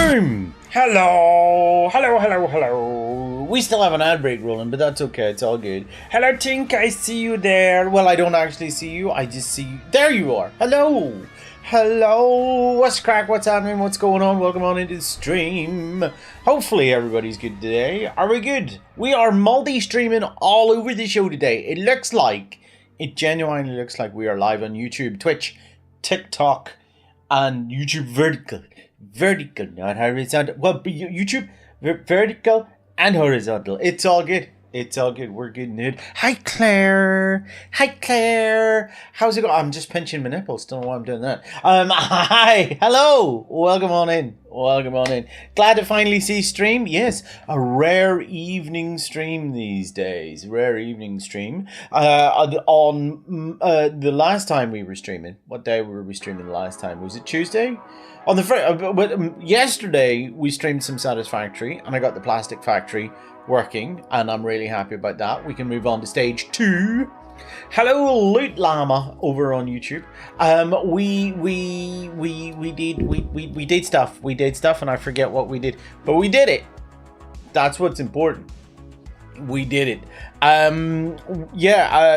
Boom! Hello. We still have an ad break rolling, but that's okay. It's all good. Hello, Tink. I see you there. Well, I don't actually see you. I just see you. There you are. Hello. What's crack? What's happening? What's going on? Welcome on into the stream. Hopefully everybody's good today. Are we good? We are multi-streaming all over the show today. It genuinely looks like we are live on YouTube, Twitch, TikTok, and YouTube vertical, not horizontal. Well, YouTube vertical and horizontal. It's all good. We're good, dude. Hi, Claire. How's it going? I'm just pinching my nipples. Don't know why I'm doing that. Hi. Hello. Welcome on in. Glad to finally see stream. Yes, a rare evening stream these days. On the last time we were streaming. What day were we streaming the last time? Was it Tuesday? On the yesterday we streamed some Satisfactory, and I got the Plastic Factory working, and I'm really happy about that. We can move on to stage 2. Hello, Loot Llama over on YouTube. We did stuff, and I forget what we did, but we did it. That's what's important. We did it.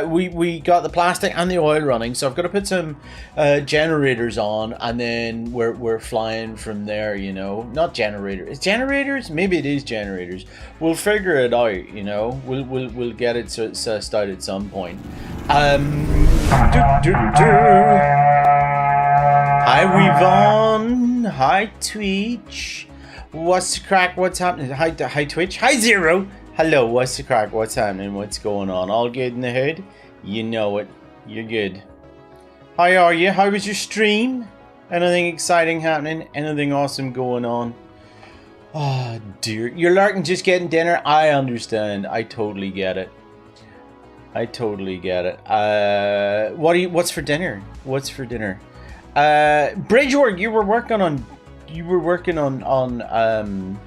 We got the plastic and the oil running, so I've got to put some generators on, and then we're flying from there. You know, not generators. It's generators. Maybe it is generators. We'll figure it out. You know, we'll get it sussed out at some point. Hi, Weavon. Hi, Twitch. What's the crack? What's happening? Hi, Twitch. Hi, Zero. Hello, what's the crack? What's happening? What's going on? All good in the hood? You know it. You're good. How are you? How was your stream? Anything exciting happening? Anything awesome going on? Oh, dear. You're lurking just getting dinner? I understand. I totally get it. What's for dinner? Bridgework, you were working on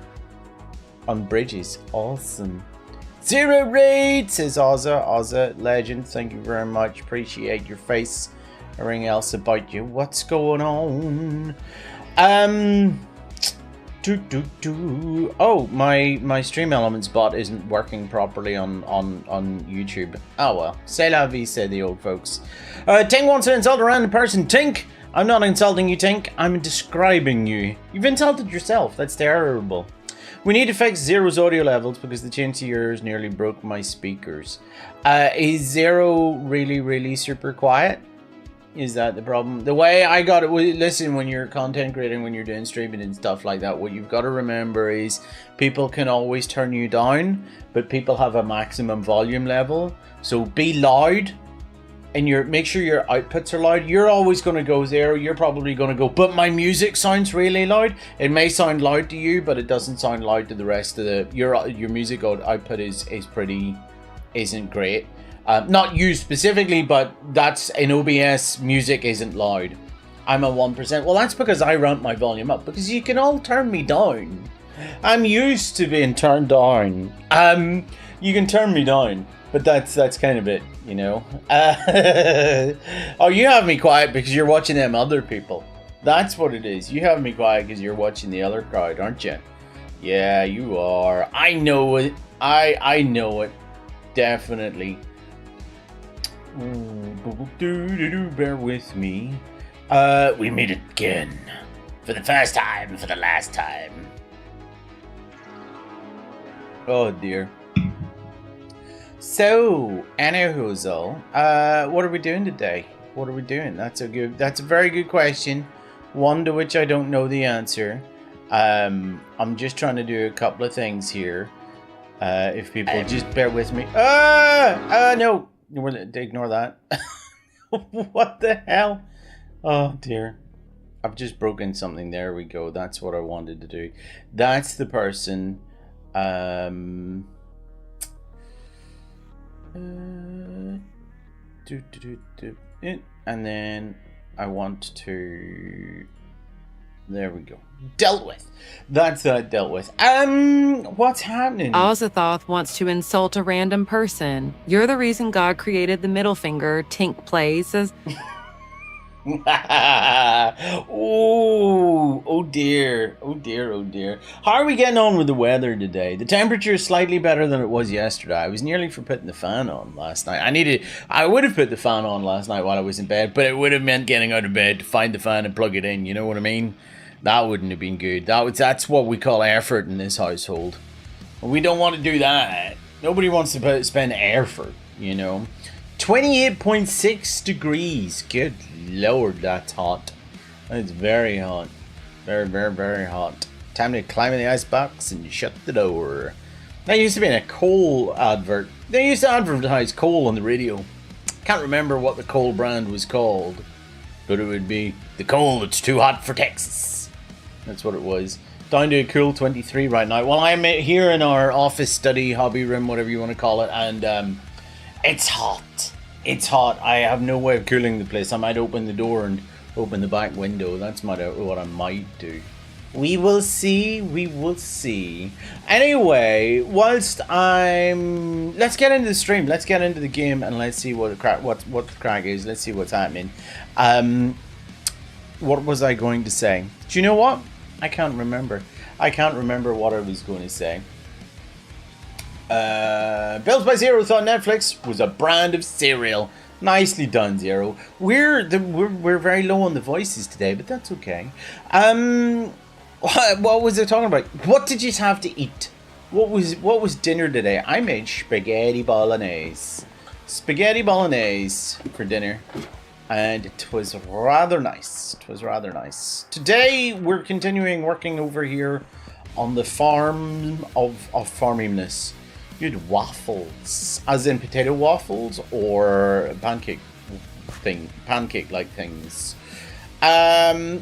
bridges. Awesome. Zero raid, says Ozza legend. Thank you very much. Appreciate your face. Everything else about you. What's going on? Oh, my Stream Elements bot isn't working properly on YouTube. Oh well. C'est la vie, said the old folks. Tink wants to insult a random person. Tink, I'm not insulting you, Tink. I'm describing you. You've insulted yourself. That's terrible. We need to fix Zero's audio levels because the change to yours nearly broke my speakers. Is Zero really super quiet? Is that the problem? The way I got it, listen, when you're content creating, when you're doing streaming and stuff like that, what you've got to remember is people can always turn you down, but people have a maximum volume level. So be loud. And make sure your outputs are loud. You're always going to go there. You're probably going to go, but my music sounds really loud. It may sound loud to you, but it doesn't sound loud to the rest of your music output isn't great. Not you specifically, but that's in OBS. Music isn't loud. I'm at 1%. Well, that's because I ramp my volume up, because you can all turn me down. I'm used to being turned down. You can turn me down. But that's kind of it, you know. Oh, you have me quiet because you're watching them other people. That's what it is. You have me quiet because you're watching the other crowd, aren't you? Yeah, you are. I know it. I know it. Definitely. Bear with me. We meet again. For the first time, for the last time. Oh, dear. So, anywho, what are we doing today? That's a very good question. One to which I don't know the answer. I'm just trying to do a couple of things here. If people just bear with me. No. Ignore that. What the hell? Oh, dear. I've just broken something. There we go. That's what I wanted to do. That's the person. And then I want to. There we go. Dealt with. That's dealt with. What's happening? Azathoth wants to insult a random person. You're the reason God created the middle finger. Tink plays as. Ooh, Oh dear. Oh dear. Oh dear. How are we getting on with the weather today? The temperature is slightly better than it was yesterday. I was nearly for putting the fan on last night. I would have put the fan on last night while I was in bed, but it would have meant getting out of bed to find the fan and plug it in. You know what I mean? That wouldn't have been good. That's what we call effort in this household. We don't want to do that. Nobody wants to spend effort, you know. 28.6 degrees. Good lord, that's hot. It's very hot. Very, very, very hot. Time to climb in the icebox and shut the door. That used to be in a coal advert. They used to advertise coal on the radio. Can't remember what the coal brand was called, but it would be the coal that's too hot for Texas. That's what it was. Down to a cool 23 right now. Well, I'm here in our office, study, hobby room, whatever you want to call it, and it's hot. It's hot. I have no way of cooling the place. I might open the door and open the back window. That's what I might do. We will see. We will see. Anyway, let's get into the stream. Let's get into the game and let's see what the crack is. Let's see what's happening. What was I going to say? Do you know what? I can't remember. I can't remember what I was going to say. Bills by Zero thought Netflix was a brand of cereal. Nicely done, Zero. We're very low on the voices today, but that's okay. What was I talking about? What did you have to eat? What was dinner today? I made spaghetti bolognese. Spaghetti bolognese for dinner. And it was rather nice. It was rather nice. Today we're continuing working over here on the farm of farmingness. You had waffles, as in potato waffles or pancake like things.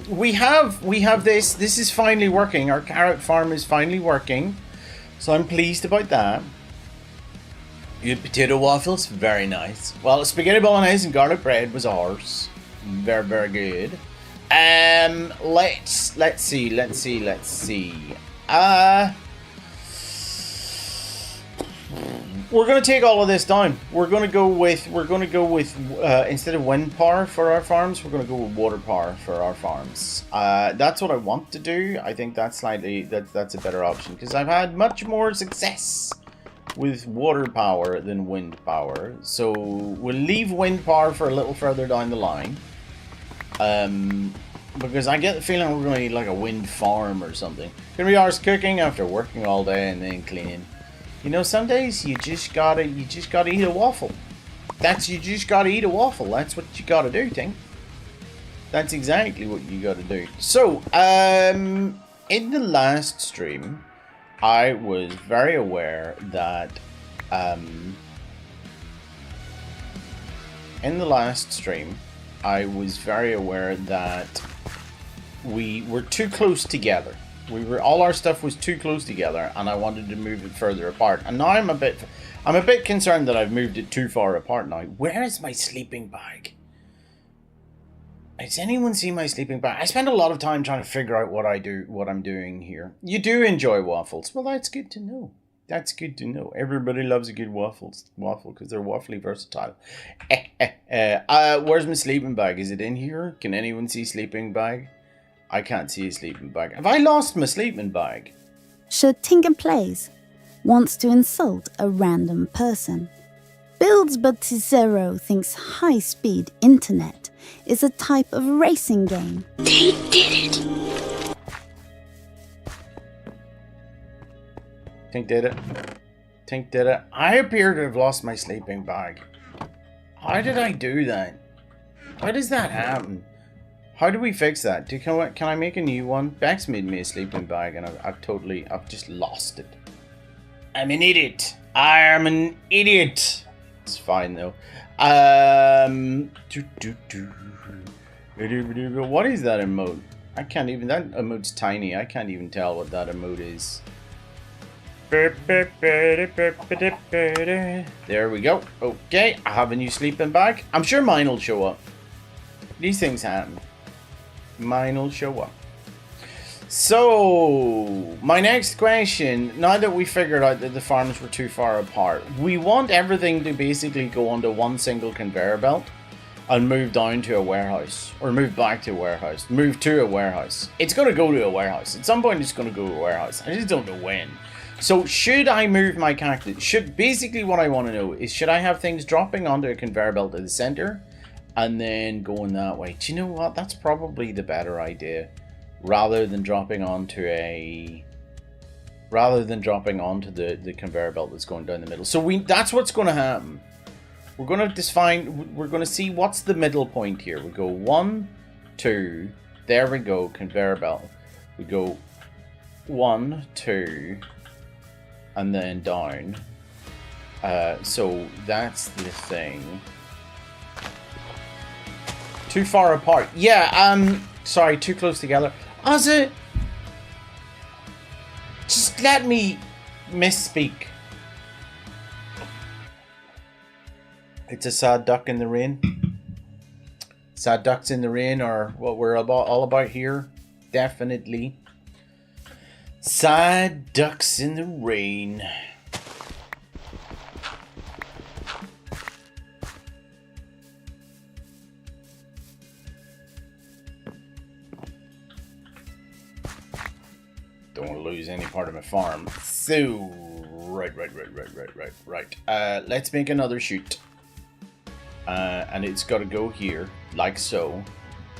We have this. This is finally working. Our carrot farm is finally working, so I'm pleased about that. You had potato waffles, very nice. Well, spaghetti bolognese and garlic bread was ours. Very, very good. Let's see. We're gonna take all of this down. We're gonna go with instead of wind power for our farms, we're gonna go with water power for our farms. That's what I want to do. I think that's a better option because I've had much more success with water power than wind power. So we'll leave wind power for a little further down the line. Because I get the feeling we're going to need like a wind farm or something. Gonna be ours cooking after working all day and then cleaning. You know, some days you just gotta eat a waffle. You just gotta eat a waffle. That's what you gotta do, Ting. That's exactly what you gotta do. So, in the last stream, I was very aware that we were too close together. All our stuff was too close together, and I wanted to move it further apart. And now I'm a bit concerned that I've moved it too far apart now. Where is my sleeping bag? Does anyone see my sleeping bag? I spend a lot of time trying to figure out what I'm doing here. You do enjoy waffles. Well, that's good to know. That's good to know. Everybody loves a good waffle because they're waffly versatile. Where's my sleeping bag? Is it in here? Can anyone see sleeping bag? I can't see a sleeping bag. Have I lost my sleeping bag? Should Tinker Plays wants to insult a random person. Builds but Zero thinks high-speed internet is a type of racing game. They did it! Tink did it. I appear to have lost my sleeping bag. How did I do that? Why does that happen? How do we fix that? Can I make a new one? Bex made me a sleeping bag and I've just lost it. I'm an idiot. I am an idiot. It's fine though. What is that emote? That emote's tiny. I can't even tell what that emote is. There we go. Okay, I have a new sleeping bag. I'm sure mine will show up. These things happen. Mine will show up. So, my next question, now that we figured out that the farms were too far apart, we want everything to basically go onto one single conveyor belt. and move down to a warehouse, or move back to a warehouse, move to a warehouse. It's going to go to a warehouse. At some point, it's going to go to a warehouse. I just don't know when. So, should I move my cactus? Basically, what I want to know is, should I have things dropping onto a conveyor belt at the center, and then going that way? Do you know what? That's probably the better idea, rather than dropping onto the conveyor belt that's going down the middle. So that's what's going to happen. We're going to define, we're going to see what's the middle point here. We go 1, 2, there we go, conveyor belt. We go 1, 2, and then down. So that's the thing. Too far apart. Yeah, sorry, too close together. Ozzy, just let me misspeak. It's a sad duck in the rain. Sad ducks in the rain are what we're all about here. Definitely. Sad ducks in the rain. Don't want to lose any part of my farm. So, right. Let's make another chute. And it's got to go here, like so.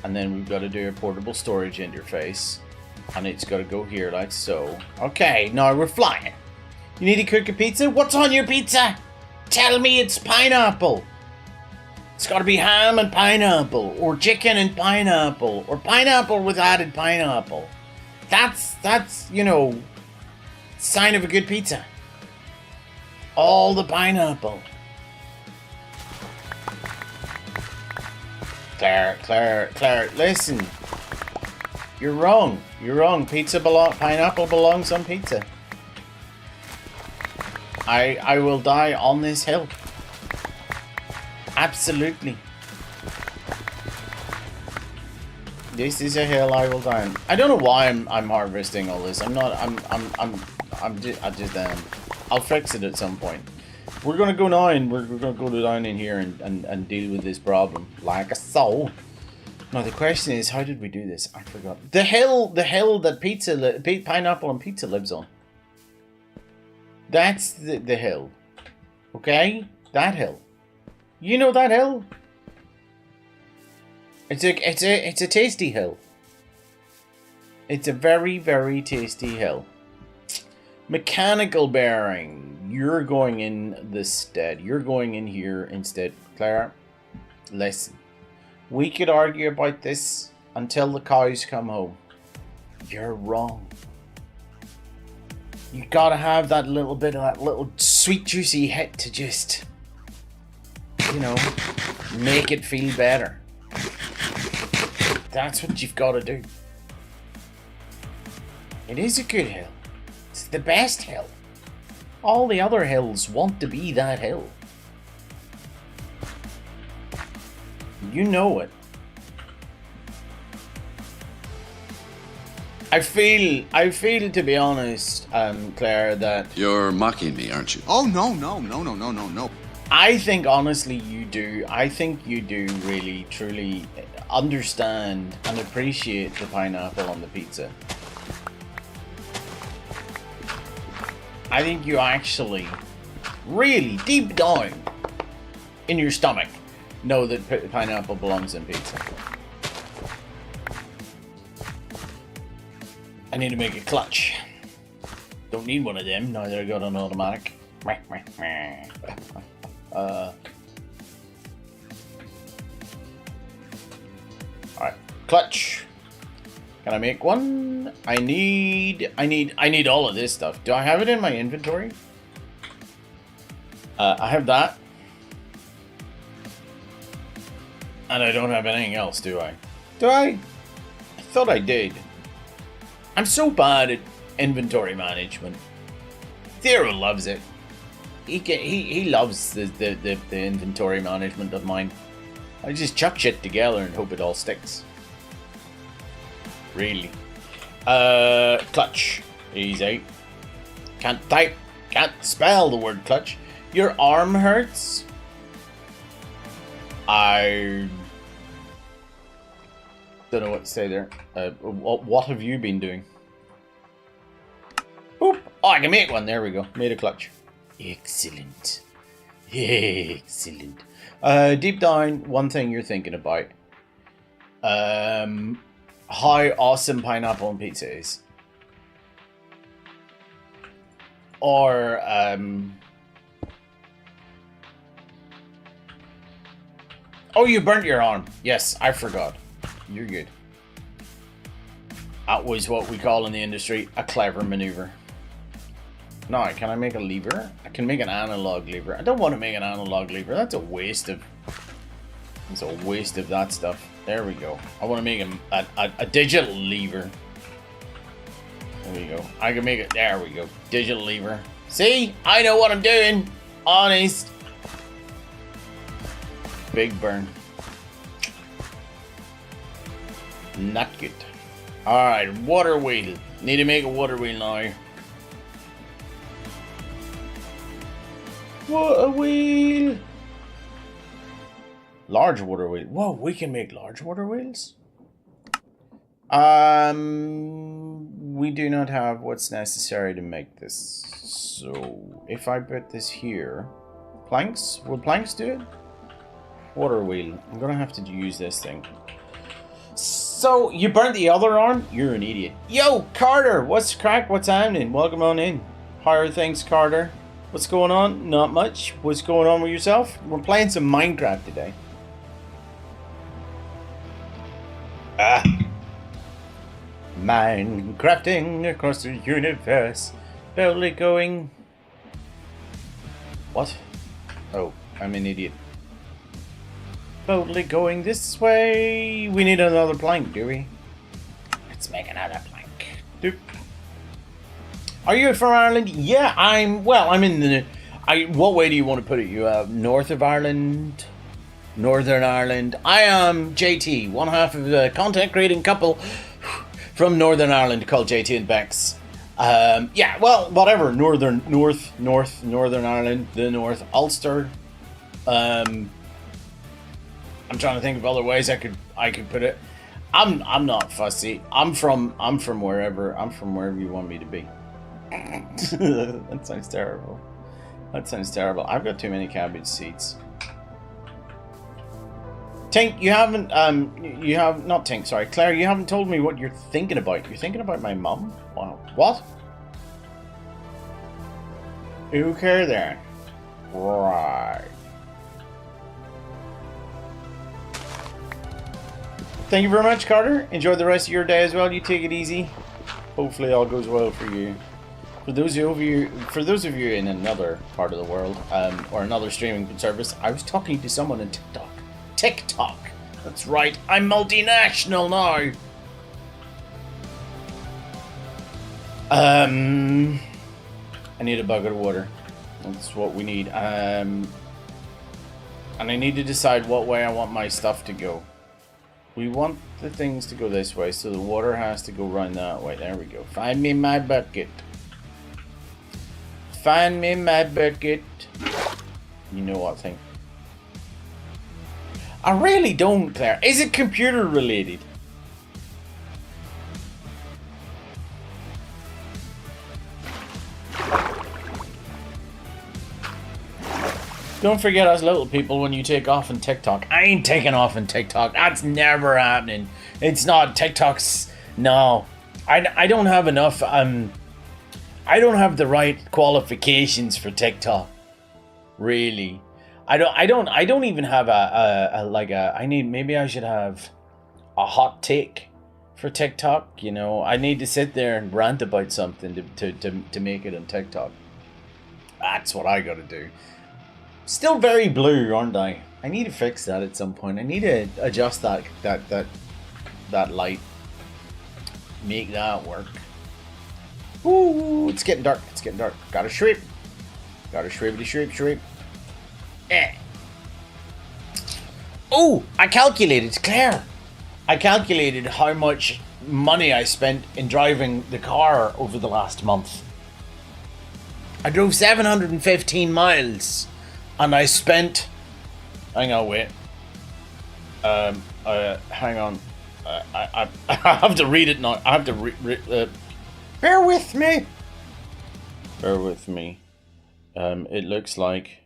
And then we've got to do a portable storage interface. And it's got to go here, like so. Okay, now we're flying. You need to cook a pizza? What's on your pizza? Tell me it's pineapple. It's got to be ham and pineapple. Or chicken and pineapple. Or pineapple with added pineapple. That's, you know, sign of a good pizza. All the pineapple. Claire, listen. You're wrong. Pineapple belongs on pizza. I will die on this hill. Absolutely. This is a hill I will die on. I don't know why I'm harvesting all this. I just I'll fix it at some point. We're gonna go now, and we're gonna go down in here and deal with this problem like a soul. Now the question is, how did we do this? I forgot. The hill that pineapple and pizza lives on. That's the hill. Okay, that hill. You know that hill? It's a tasty hill. It's a very, very tasty hill. Mechanical bearing. You're going in the stead. You're going in here instead. Clara, listen. We could argue about this until the cows come home. You're wrong. You gotta have that little bit of that little sweet juicy hit to just, you know, make it feel better. That's what you've got to do. It is a good hill. It's the best hill. All the other hills want to be that hill. You know it. I feel to be honest, Claire, that you're mocking me, aren't you? Oh no. I think honestly you do. I think you do really, truly understand and appreciate the pineapple on the pizza. I think you actually, really deep down in your stomach, know that pineapple belongs in pizza. I need to make a clutch. Don't need one of them now that I got an automatic. Alright, clutch. Can I make one? I need all of this stuff. Do I have it in my inventory? I have that. And I don't have anything else, do I? Do I? I thought I did. I'm so bad at inventory management. Theo loves it. He loves the inventory management of mine. I just chuck shit together and hope it all sticks. Really. Clutch. Easy. Can't type. Can't spell the word clutch. Your arm hurts? I Don't know what to say there. What have you been doing? Boop. Oh, I can make one. There we go. Made a clutch. Excellent. Excellent. Deep down, one thing you're thinking about. How awesome pineapple on pizza is. Or, oh, you burnt your arm. Yes, I forgot. You're good. That was what we call in the industry a clever maneuver. Now, can I make a lever? I can make an analog lever. I don't want to make an analog lever. That's a waste of... It's a waste of that stuff. There we go. I want to make a digital lever. There we go. I can make it... There we go. Digital lever. See? I know what I'm doing. Honest. Big burn. Not good. Alright, water wheel. Need to make a water wheel now. Water wheel. Large water wheel. Whoa, we can make large water wheels? We do not have what's necessary to make this. So, if I put this here... Planks? Will planks do it? Water wheel. I'm gonna have to use this thing. So, you burnt the other arm? You're an idiot. Yo, Carter! What's the crack? What's happening? Welcome on in. How are things, Carter? What's going on? Not much. What's going on with yourself? We're playing some Minecraft today. Minecrafting across the universe. Barely going... What? Oh, I'm an idiot. Boldly going this way. We need another plank, do we? Let's make another plank. Doop. Are you from Ireland? Yeah, I'm in the... what way do you want to put it? You north of Ireland? Northern Ireland? I am JT, one half of the content creating couple from Northern Ireland called JT and Bex. Yeah, well, whatever. Northern Ireland, the North, Ulster. I'm trying to think of other ways I could put it. I'm not fussy. I'm from wherever you want me to be. That sounds terrible. That sounds terrible. I've got too many cabbage seeds. Tink, you haven't not Tink, sorry, Claire, you haven't told me what you're thinking about. You're thinking about my mum? Wow. What? Okay then. Right. Thank you very much, Carter. Enjoy the rest of your day as well. You take it easy. Hopefully all goes well for you. For those of you in another part of the world, or another streaming service, I was talking to someone on TikTok. TikTok. That's right. I'm multinational now. I need a bucket of water. That's what we need. And I need to decide what way I want my stuff to go. We want the things to go this way, so the water has to go around that way. There we go. Find me my bucket. Find me my bucket. You know what thing? I really don't, Claire. Is it computer related? Don't forget us little people when you take off in TikTok. I ain't taking off in TikTok. That's never happening. It's not TikTok's. No. I don't have enough. I don't have the right qualifications for TikTok. Really. I don't even have maybe I should have a hot take for TikTok, you know. I need to sit there and rant about something to make it on TikTok. That's what I gotta do. Still very blue, aren't I? I need to fix that at some point. I need to adjust that light. Make that work. Ooh, it's getting dark. It's getting dark. Gotta shriek. Gotta shriek. Eh. Oh, I calculated, Claire. I calculated how much money I spent in driving the car over the last month. I drove 715 miles. And I spent... Hang on, wait. Hang on. I have to read it now. I have to bear with me. Bear with me. It looks like.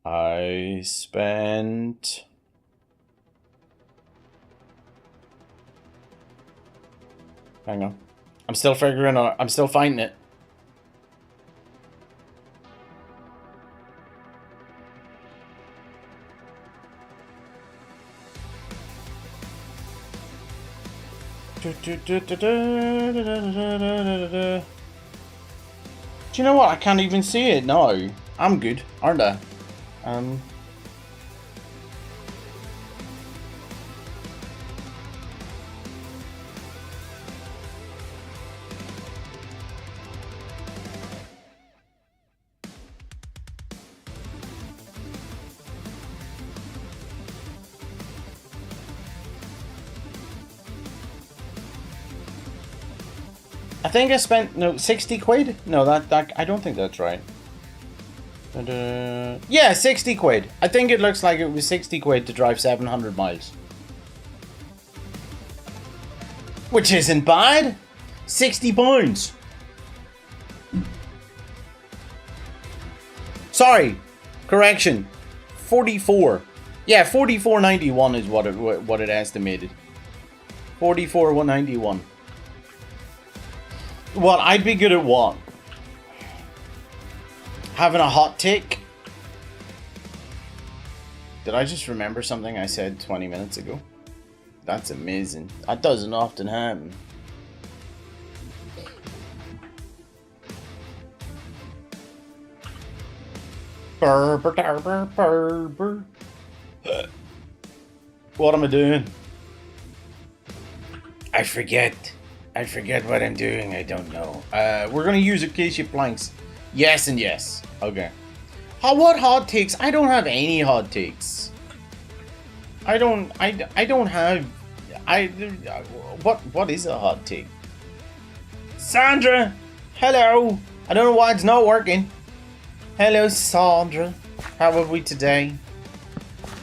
I spent. Hang on. I'm still figuring out. I'm still finding it. Do you know what? I can't even see it now. I'm good, aren't I? I think I spent 60 quid. No, that I don't think that's right. Yeah, 60 quid. I think it looks like it was 60 quid to drive 700 miles. Which isn't bad. 60 pounds. Sorry, correction. 44. Yeah, 44.91 is what it estimated. 44.191. What, I'd be good at what? Having a hot take? Did I just remember something I said 20 minutes ago? That's amazing. That doesn't often happen. What am I doing? I forget what I'm doing. I don't know. We're gonna use acacia planks. Yes and yes. Okay. What hot takes? I don't have any hot takes. I don't have. What is a hot take? Sandra, hello. I don't know why it's not working. Hello, Sandra. How are we today?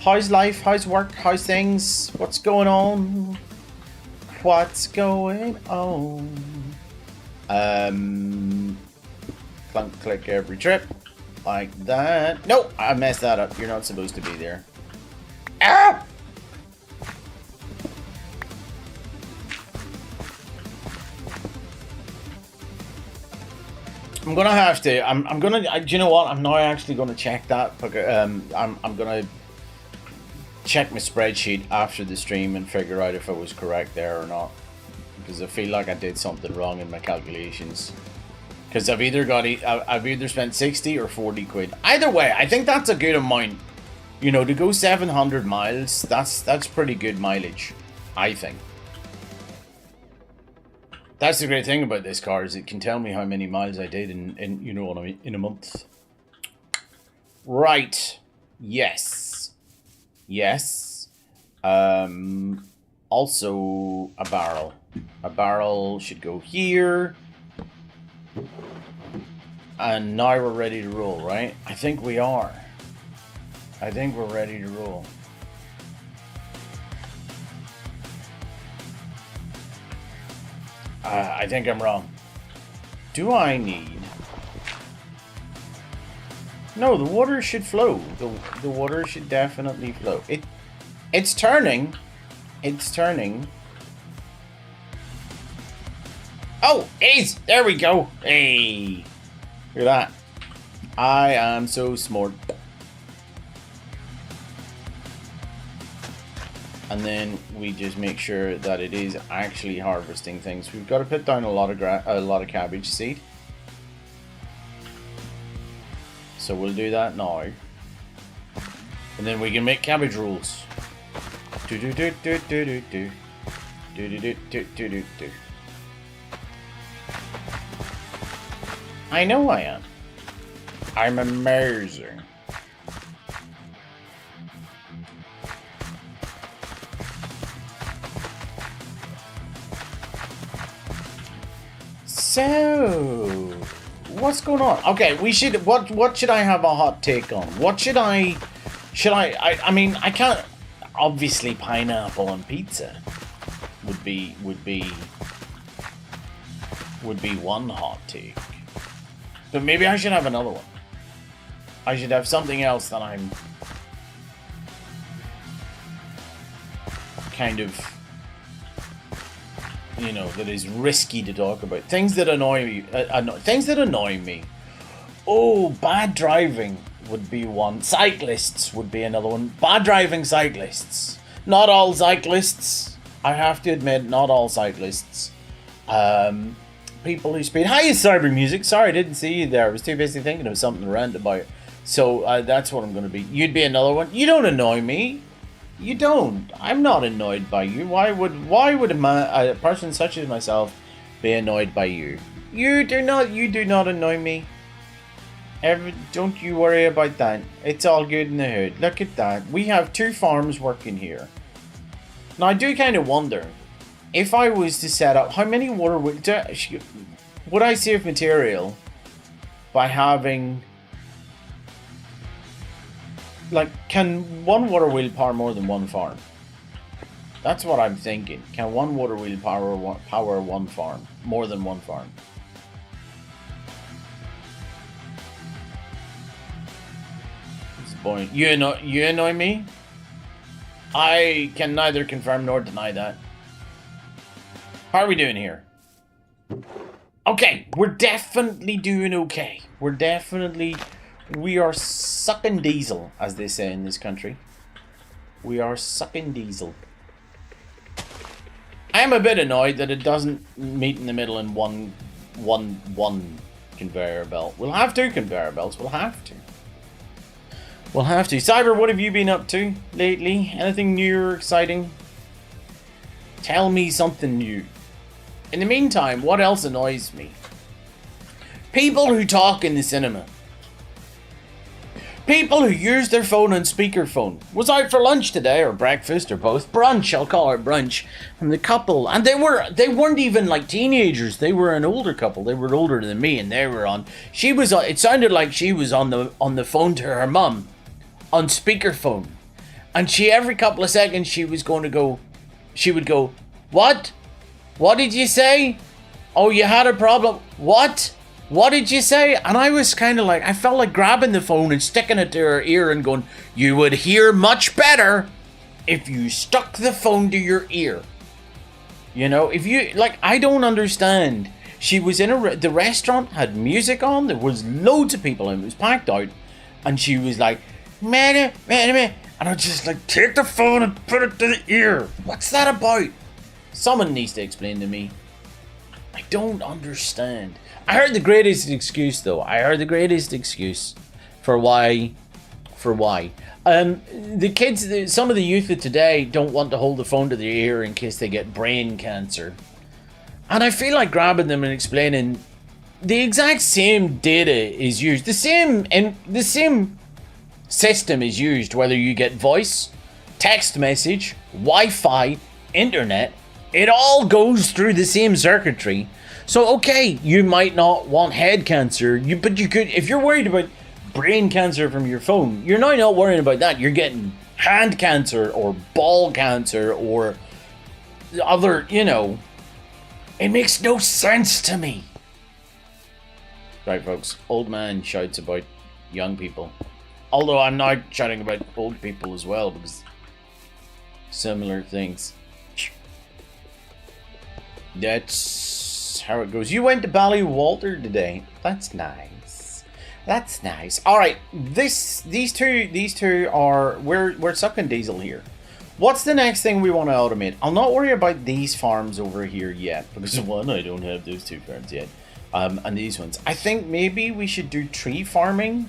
How's life? How's work? How's things? What's going on? What's going on? Click every trip. Like that. Nope, I messed that up. You're not supposed to be there. Ah! I'm gonna have to. I'm gonna. Do you know what? I'm now actually gonna check that. I'm gonna check my spreadsheet after the stream and figure out if I was correct there or not, because I feel like I did something wrong in my calculations. Because I've either spent 60 or 40 quid. Either way, I think that's a good amount. You know, to go 700 miles, that's pretty good mileage, I think. That's the great thing about this car, is it can tell me how many miles I did in you know what I mean, in a month. Right. Yes. Yes. Also a barrel. A barrel should go here. And now we're ready to roll, right? I think we are. I think we're ready to roll. I think I'm wrong. Do I need... No, the water should flow. The water should definitely flow. It's turning. It's turning. Oh, it is! There we go! Hey! Look at that. I am so smart. And then we just make sure that it is actually harvesting things. We've got to put down a lot of cabbage seed. So we'll do that now. And then we can make cabbage rolls. Do do do do do do do. Do do do do do do do. I know I am. I'm amazing. So, what's going on? Okay, we should. What should I have a hot take on? What should I Should I mean, I can't. Obviously, pineapple on pizza would be one hot take. But maybe I should have another one. I should have something else that I'm kind of, you know, that is risky to talk about. Things that annoy me. Things that annoy me. Oh, bad driving would be one. Cyclists would be another one. Bad driving cyclists. Not all cyclists. I have to admit, not all cyclists. People who speed. Hi, Cyber Music. Sorry, I didn't see you there. I was too busy thinking of something to rant about. So that's what I'm going to be. You'd be another one. You don't annoy me. You don't. I'm not annoyed by you. Why would a person such as myself be annoyed by you? You do not annoy me. Don't you worry about that. It's all good in the hood. Look at that. We have 2 farms working here. Now I do kind of wonder if I was to set up how many water would I save material by having, like, can one water wheel power more than one farm? That's what I'm thinking. Can one water wheel power one farm, more than one farm? Point. You annoy me? I can neither confirm nor deny that. How are we doing here? Okay, we're definitely doing okay. We are sucking diesel, as they say in this country. We are sucking diesel. I am a bit annoyed that it doesn't meet in the middle in one conveyor belt. We'll have 2 conveyor belts. We'll have to. Cyber, what have you been up to lately? Anything new or exciting? Tell me something new. In the meantime, what else annoys me? People who talk in the cinema. People who use their phone on speakerphone. Was out for lunch today, or breakfast, or both. Brunch, I'll call it brunch. And the couple, and they weren't even like teenagers. They were an older couple. They were older than me, and they were on. It sounded like she was on the phone to her mum. On speakerphone, and every couple of seconds she would go, what did you say? Oh, you had a problem. What did you say? And I was kind of like, I felt like grabbing the phone and sticking it to her ear and going, you would hear much better if you stuck the phone to your ear. You know, if you, like, I don't understand. She was in the restaurant had music on, there was loads of people and it was packed out, and she was like, man, and I just like, take the phone and put it to the ear. What's that about? Someone needs to explain to me. I don't understand. I heard the greatest excuse though. For why. The kids, some of the youth of today don't want to hold the phone to their ear in case they get brain cancer. And I feel like grabbing them and explaining the exact same data is used. The same system is used whether you get voice, text message, Wi-Fi, internet. It all goes through the same circuitry. So okay, you might not want head cancer, but you could, if you're worried about brain cancer from your phone, you're now not worrying about that. You're getting hand cancer or ball cancer or other, you know. It makes no sense to me. Right, folks, old man shouts about young people. Although I'm now shouting about old people as well, because similar things. That's how it goes. You went to Ballywalter today. That's nice. All right, these two are we're sucking diesel here. What's the next thing we want to automate? I'll not worry about these farms over here yet, because one, I don't have those 2 farms yet. And these ones. I think maybe we should do tree farming.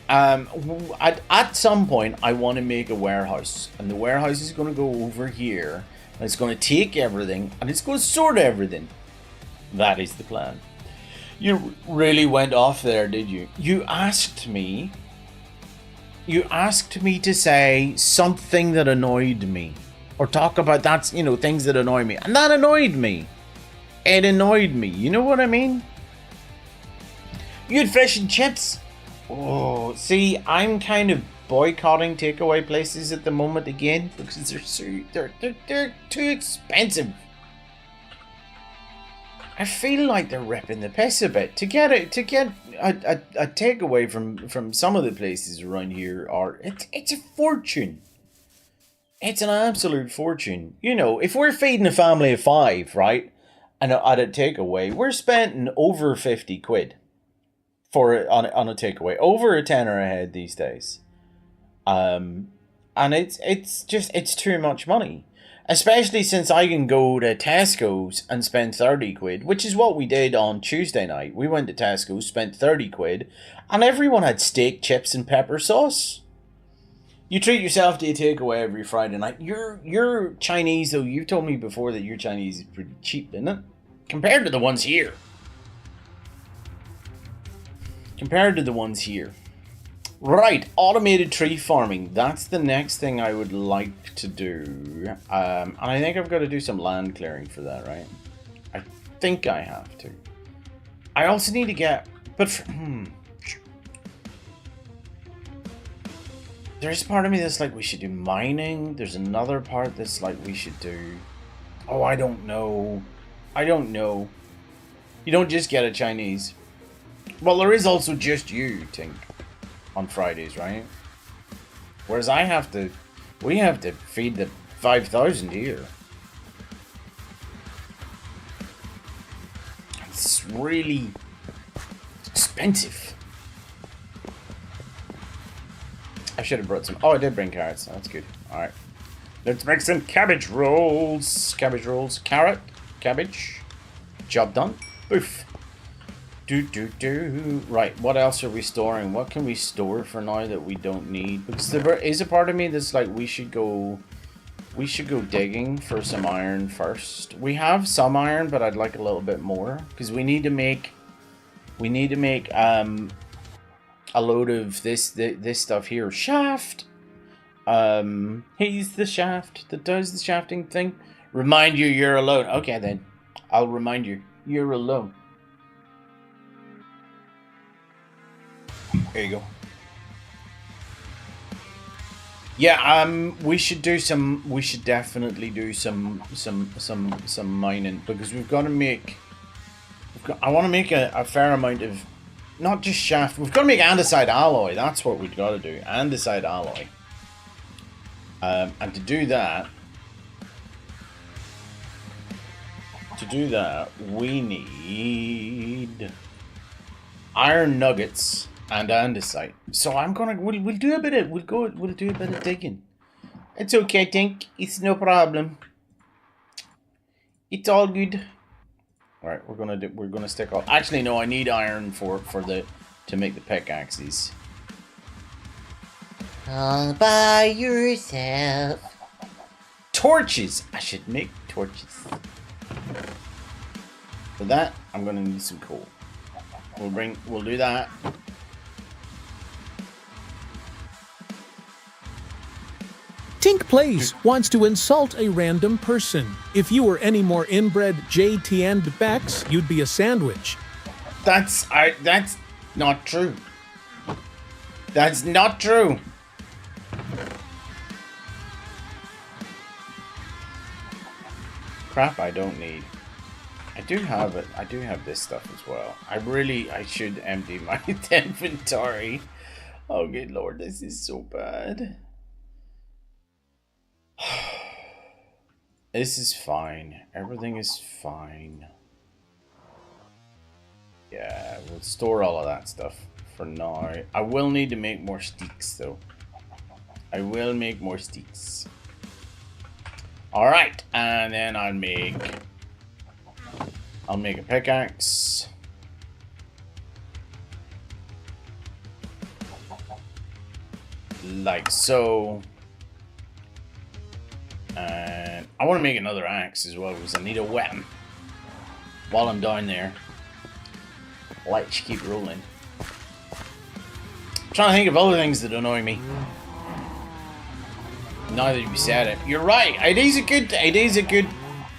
At some point, I want to make a warehouse, and the warehouse is going to go over here, and it's going to take everything, and it's going to sort everything. That is the plan. You really went off there, did you? You asked me to say something that annoyed me, or talk about that, you know, things that annoy me, and that annoyed me. It annoyed me. You know what I mean? You had fish and chips. Oh, see, I'm kind of boycotting takeaway places at the moment again because they're too expensive. I feel like they're ripping the piss a bit. To get a takeaway from some of the places around here it's a fortune. It's an absolute fortune. You know, if we're feeding a family of 5, right, and at a takeaway, we're spending over 50 quid on a takeaway, over a tenner a head these days. And it's too much money. Especially since I can go to Tesco's and spend 30 quid, which is what we did on Tuesday night. We went to Tesco's, spent 30 quid, and everyone had steak, chips, and pepper sauce. You treat yourself to a takeaway every Friday night. Your Chinese, though, you've told me before that your Chinese is pretty cheap, isn't it? Compared to the ones here. Right, automated tree farming. That's the next thing I would like to do. And I think I've got to do some land clearing for that, right? I think I have to. I also need to get... But there's part of me that's like we should do mining. There's another part that's like we should do... Oh, I don't know. You don't just get a Chinese. Well, there is also just you, Tink. On Fridays, right? Whereas we have to feed the 5,000 here. It's really expensive. I should have brought some. Oh, I did bring carrots. That's good. All right, let's make some cabbage rolls. Carrot, cabbage. Job done. Boof. Right, what else are we storing? What can we store for now that we don't need? Because there is a part of me that's like we should go digging for some iron first. We have some iron, but I'd like a little bit more because we need to make a load of this stuff here. Shaft. He's the shaft that does the shafting thing. Remind you you're alone. Okay then, I'll remind you you're alone. There you go. Yeah, we should definitely do some mining because we've got to make. I want to make a fair amount of, not just shaft. We've got to make andesite alloy. That's what we've got to do. Andesite alloy. And to do that, we need iron nuggets and andesite. So we'll do a bit of digging. It's okay, Tink. It's no problem. It's all good. All right, we're gonna stick off. Actually, no, I need iron to make the pickaxes. All by yourself. Torches. I should make torches. For that, I'm gonna need some coal. We'll do that. Tink Plays wants to insult a random person. If you were any more inbred JT and Bex, you'd be a sandwich. That's not true. That's not true. Crap, I don't need. I do have it. I do have this stuff as well. I should empty my inventory. Oh, good lord, this is so bad. This is fine. Everything is fine. Yeah, we'll store all of that stuff for now. I will need to make more sticks though. I will make more sticks. Alright, and then I'll make a pickaxe. Like so. And I want to make another axe as well because I need a weapon while I'm down there. Let's keep rolling. I'm trying to think of other things that annoy me. Now that you said it, you're right. It is a good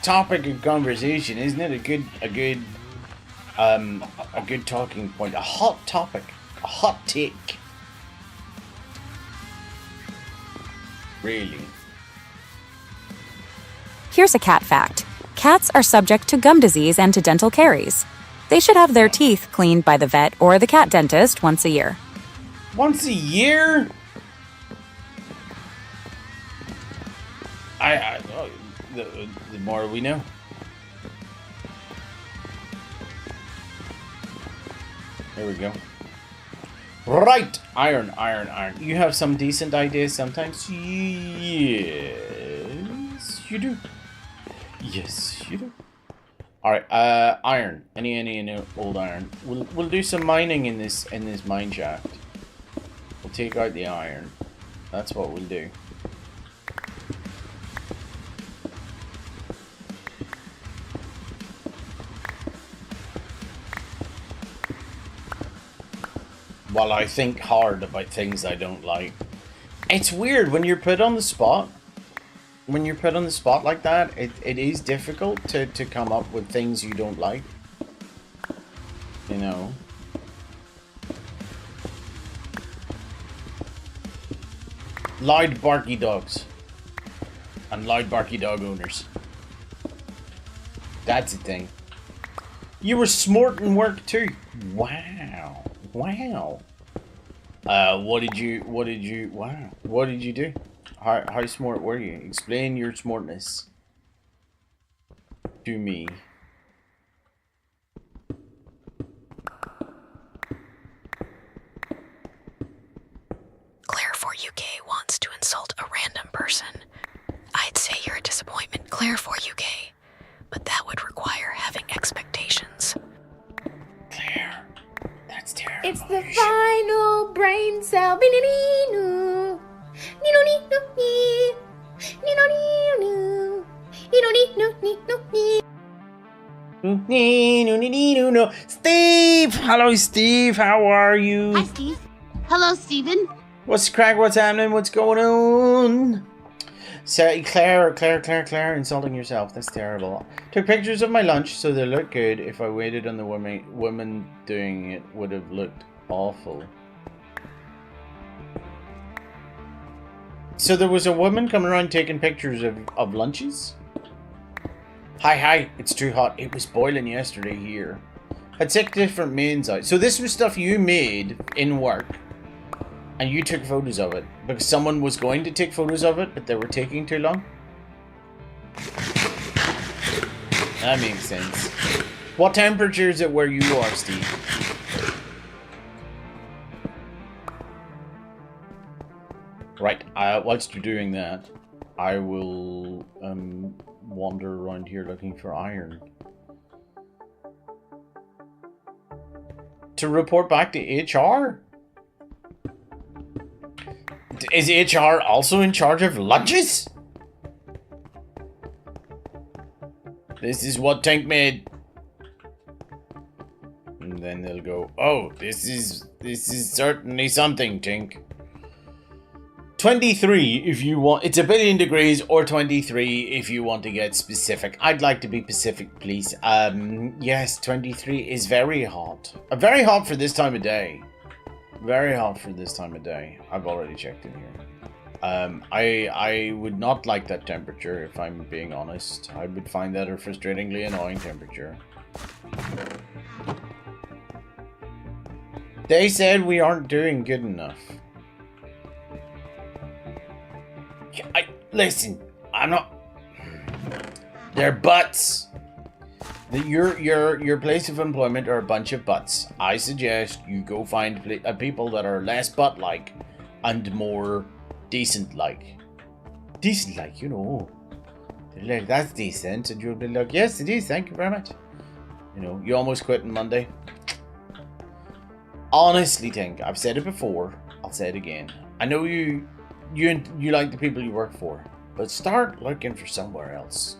topic of conversation, isn't it? A good talking point, a hot topic, a hot take. Really? Here's a cat fact. Cats are subject to gum disease and to dental caries. They should have their teeth cleaned by the vet or the cat dentist once a year. Once a year? The more we know. There we go. Right! Iron. You have some decent ideas sometimes? Yes, you do. Yes, you do. Alright, iron. Any old iron. We'll do some mining in this mine shaft. We'll take out the iron. That's what we'll do. While I think hard about things I don't like. It's weird when you're put on the spot. When you're put on the spot like that, it is difficult to come up with things you don't like. You know. Loud barky dogs. And loud barky dog owners. That's the thing. You were smarting work too. Wow. Wow. What did you do? How smart were you? Explain your smartness to me. Claire for UK wants to insult a random person. I'd say you're a disappointment, Claire for UK, but that would require having expectations. Claire, that's terrible. It's the final brain cell. Be-ni-ni-no. Ni-no-ni-no-ni. Ni-no-ni-no-ni. No. Steve! Hello, Steve. How are you? Hi, Steve. Hello, Steven. What's the crack? What's happening? What's going on? So, Claire, insulting yourself. That's terrible. Took pictures of my lunch so they look good. If I waited on the woman doing it, would have looked awful. So there was a woman coming around taking pictures of lunches? Hi, it's too hot. It was boiling yesterday here. Had 6 different mains out. So this was stuff you made in work. And you took photos of it. Because someone was going to take photos of it, but they were taking too long? That makes sense. What temperature is it where you are, Steve? Right, whilst you're doing that, I will wander around here looking for iron. To report back to HR? Is HR also in charge of lunches? This is what Tank made. And then they'll go, oh, this is certainly something, Tink. 23 if you want. It's 1 billion degrees, or 23 if you want to get specific. I'd like to be specific, please. Yes, 23 is very hot. Very hot for this time of day. Very hot for this time of day. I've already checked in here. I would not like that temperature, if I'm being honest. I would find that a frustratingly annoying temperature. They said we aren't doing good enough. Listen, I'm not. They're butts. Your place of employment are a bunch of butts. I suggest you go find people that are less butt-like and more decent-like. Decent-like, you know. They're like, that's decent, and you'll be like, yes, it is. Thank you very much. You know, you almost quit on Monday. Honestly, Tink, I've said it before. I'll say it again. I know you like the people you work for, but start looking for somewhere else.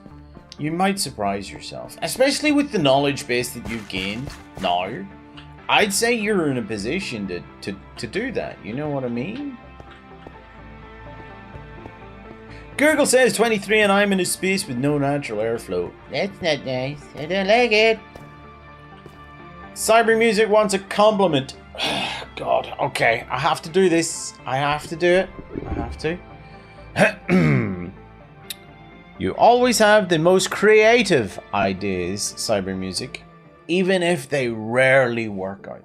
You might surprise yourself, especially with the knowledge base that you've gained now. I'd say you're in a position to do that. You know what I mean? Google says 23 and I'm in a space with no natural airflow. That's not nice. I don't like it. Cyber Music wants a compliment. God, okay, I have to do this. I have to do it. I have to. You always have the most creative ideas, Cyber Music, even if they rarely work out.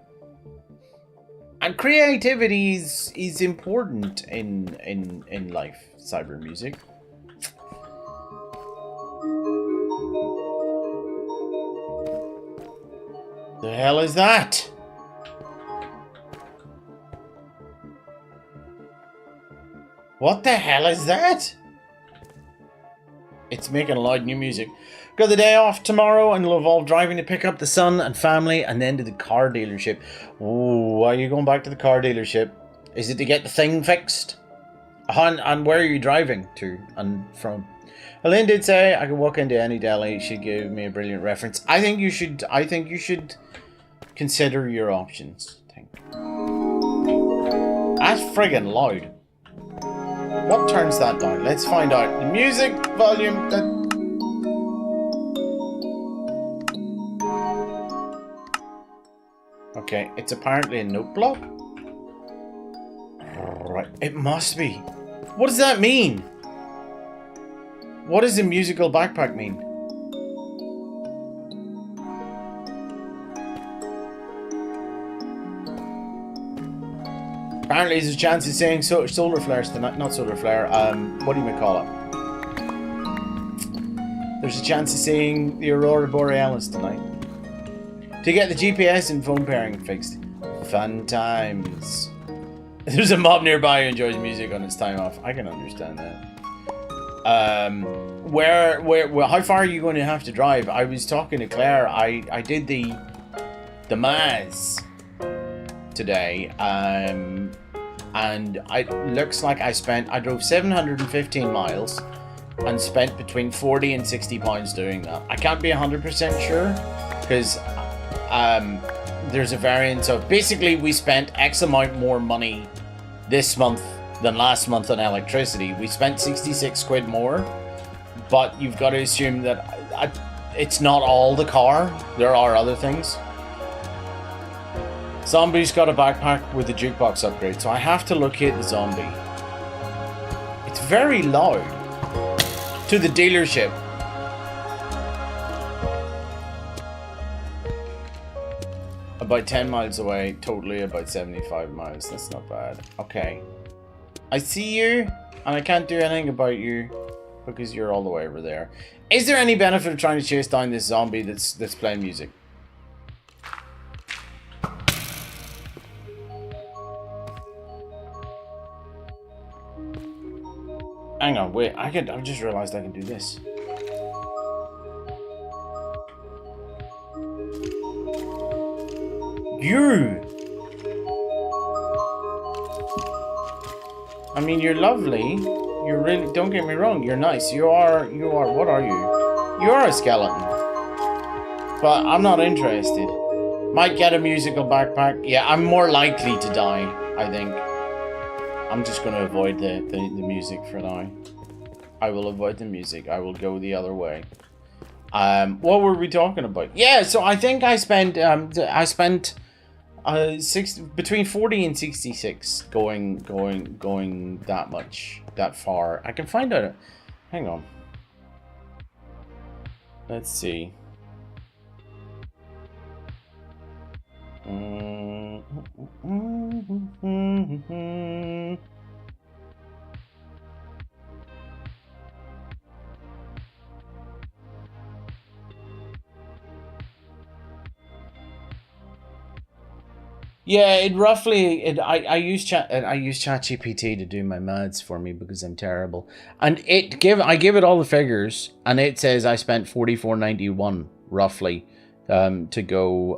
And creativity is important in life, Cyber Music. The hell is that? What the hell is that? It's making loud new music. Got the day off tomorrow and it'll involve driving to pick up the son and family and then to the car dealership. Oh, why are you going back to the car dealership? Is it to get the thing fixed? And where are you driving to and from? Elaine did say I could walk into any deli. She gave me a brilliant reference. I think you should consider your options. That's friggin' loud. What turns that down? Let's find out. The music volume. Okay, it's apparently a note block. Right, it must be. What does that mean? What does a musical backpack mean? Apparently there's a chance of seeing solar flares tonight. Not solar flare, what do you call it? There's a chance of seeing the Aurora Borealis tonight. To get the GPS and phone pairing fixed. Fun times. There's a mob nearby who enjoys music on its time off. I can understand that. Where how far are you going to have to drive? I was talking to Claire. I did the Maz today, and it looks like I drove 715 miles and spent between 40 and 60 pounds doing that. I can't be 100% sure because there's a variance of basically we spent X amount more money this month than last month on electricity. We spent 66 quid more, but you've got to assume that it's not all the car. There are other things. Zombie's got a backpack with the jukebox upgrade, so I have to locate the zombie. It's very loud. To the dealership. About 10 miles away, totally about 75 miles. That's not bad. Okay. I see you, and I can't do anything about you because you're all the way over there. Is there any benefit of trying to chase down this zombie that's playing music? Hang on, wait, I've just realized I can do this. I mean, you're lovely. You're really, don't get me wrong, you're nice. You are, what are you? You are a skeleton. But I'm not interested. Might get a musical backpack. Yeah, I'm more likely to die, I think. I'm just going to avoid the music for now. I will avoid the music. I will go the other way. What were we talking about? Yeah, so I think I spent between 40 and 66 going that far. I can find out. Hang on. Let's see. Yeah, I use ChatGPT to do my maths for me because I'm terrible, and I give it all the figures, and it says I spent 44.91 roughly to go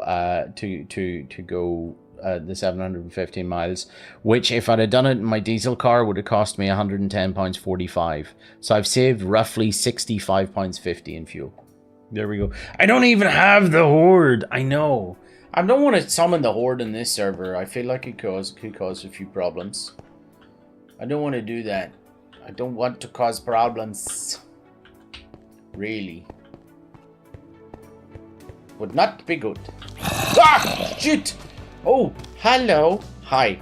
the 715 miles, which if I'd have done it in my diesel car would have cost me £110.45. So I've saved roughly £65.50 in fuel. There we go. I don't even have the horde. I know. I don't want to summon the horde in this server. I feel like it could cause a few problems. I don't want to do that. I don't want to cause problems. Really. Would not be good. Ah! Shoot! Oh, hello. Hi.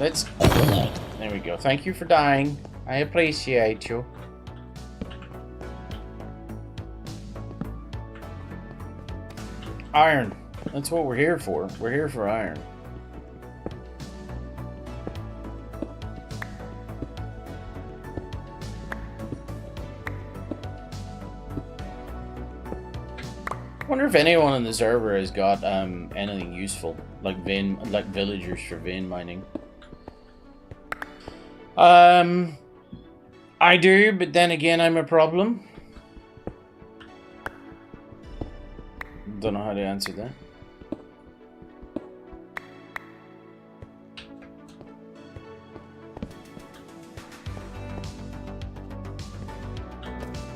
Let's... There we go. Thank you for dying. I appreciate you. Iron. That's what we're here for. We're here for iron. I wonder if anyone in the server has got anything useful, like villagers for vein mining. I do, but then again, I'm a problem. Don't know how to answer that.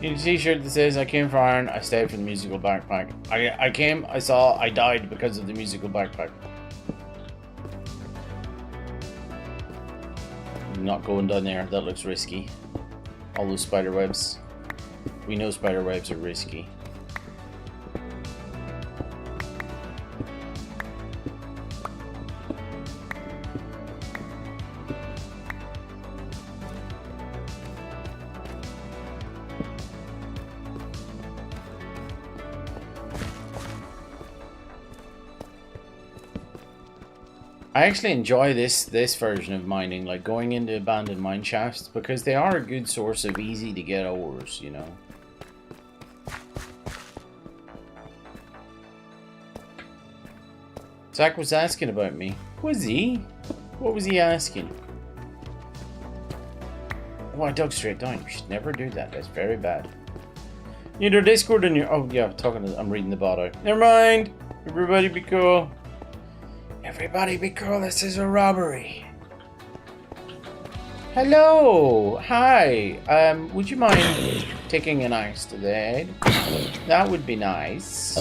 You need a t-shirt that says, I came for iron, I stayed for the musical backpack. I came, I saw, I died because of the musical backpack. I'm not going down there, that looks risky. All those spider webs. We know spider webs are risky. I actually enjoy this version of mining, like going into abandoned mine shafts, because they are a good source of easy to get ores, you know. Zach was asking about me. Was he? What was he asking? Oh, I dug straight down. You should never do that. That's very bad. Need our Discord in your... Oh, yeah, I'm reading the bot out. Never mind. Everybody be cool. Everybody be cool, this is a robbery. Hello! Hi! Would you mind taking an axe to the head? That would be nice.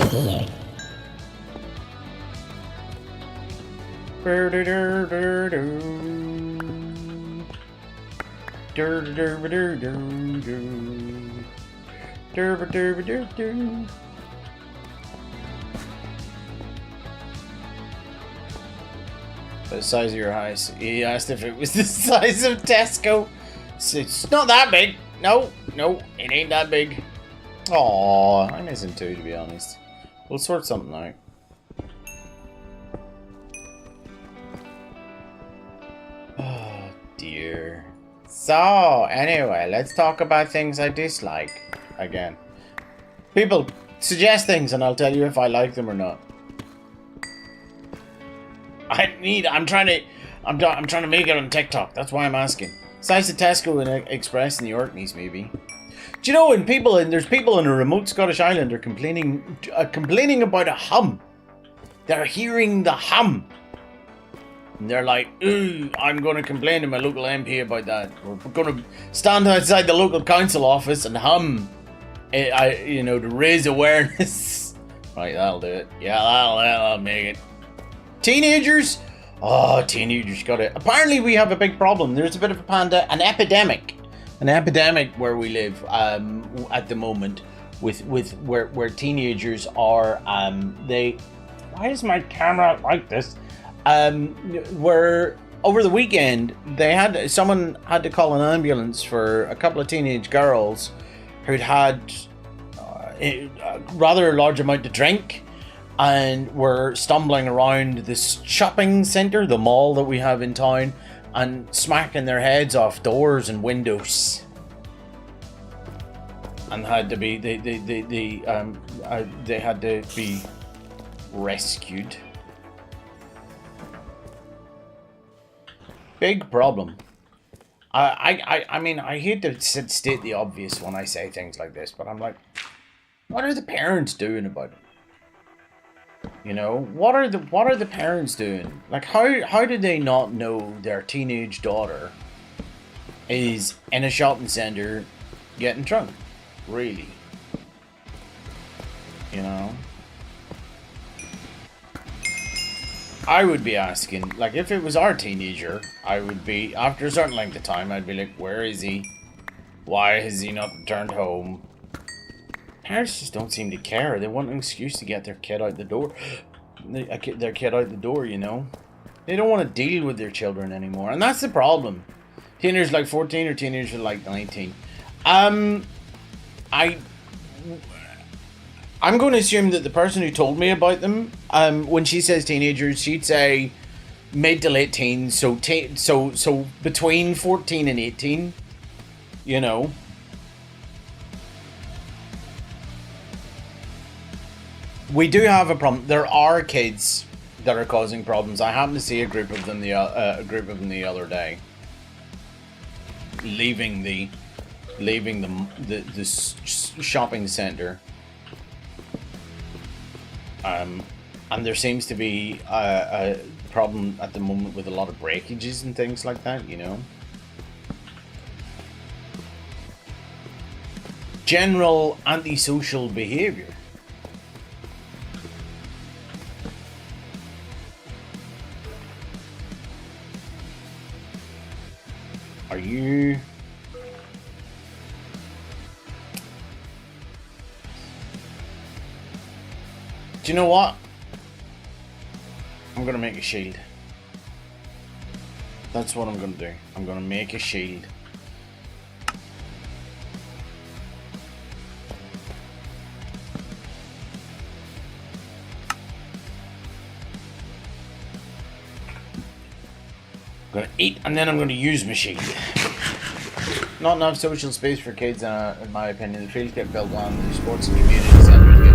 The size of your house. He asked if it was the size of Tesco. It's not that big. No, it ain't that big. Aww, I miss him too, to be honest. We'll sort something out. Oh dear. So, anyway, let's talk about things I dislike again. People, suggest things and I'll tell you if I like them or not. I'm trying to make it on TikTok. That's why I'm asking. Size of Tesco and Express in the Orkneys, maybe. Do you know when there's people in a remote Scottish island are complaining about a hum? They're hearing the hum. And they're like, ooh, I'm going to complain to my local MP about that. We're going to stand outside the local council office and hum, to raise awareness. Right, that'll do it. Yeah, that'll make it. Teenagers? Oh, teenagers got it. Apparently we have a big problem. There's a bit of an epidemic where we live at the moment where teenagers are why is my camera like this? Where over the weekend someone had to call an ambulance for a couple of teenage girls who'd had a rather large amount to drink and were stumbling around this shopping centre, the mall that we have in town, and smacking their heads off doors and windows, and had to be they had to be rescued. Big problem. I mean, I hate to state the obvious when I say things like this, but I'm like, what are the parents doing about it? You know, what are the parents doing? Like, how do they not know their teenage daughter is in a shopping centre getting drunk? Really? You know? I would be asking, like, if it was our teenager, I would be, after a certain length of time, I'd be like, where is he? Why has he not returned home? Parents just don't seem to care. They want an excuse to get their kid out the door. Their kid out the door, you know. They don't want to deal with their children anymore, and that's the problem. Teenagers like 14 or teenagers like 19. I'm going to assume that the person who told me about them, when she says teenagers, she'd say mid to late teens, so between 14 and 18, you know. We do have a problem. There are kids that are causing problems. I happened to see a group of them the other day, leaving the shopping center. And there seems to be a problem at the moment with a lot of breakages and things like that, you know. General antisocial behavior. Are you... Do you know what? I'm gonna make a shield. That's what I'm gonna do. I'm gonna make a shield. I'm gonna eat and then I'm gonna use my shield. Not enough social space for kids, in my opinion. The fields get built on the sports and community centers get...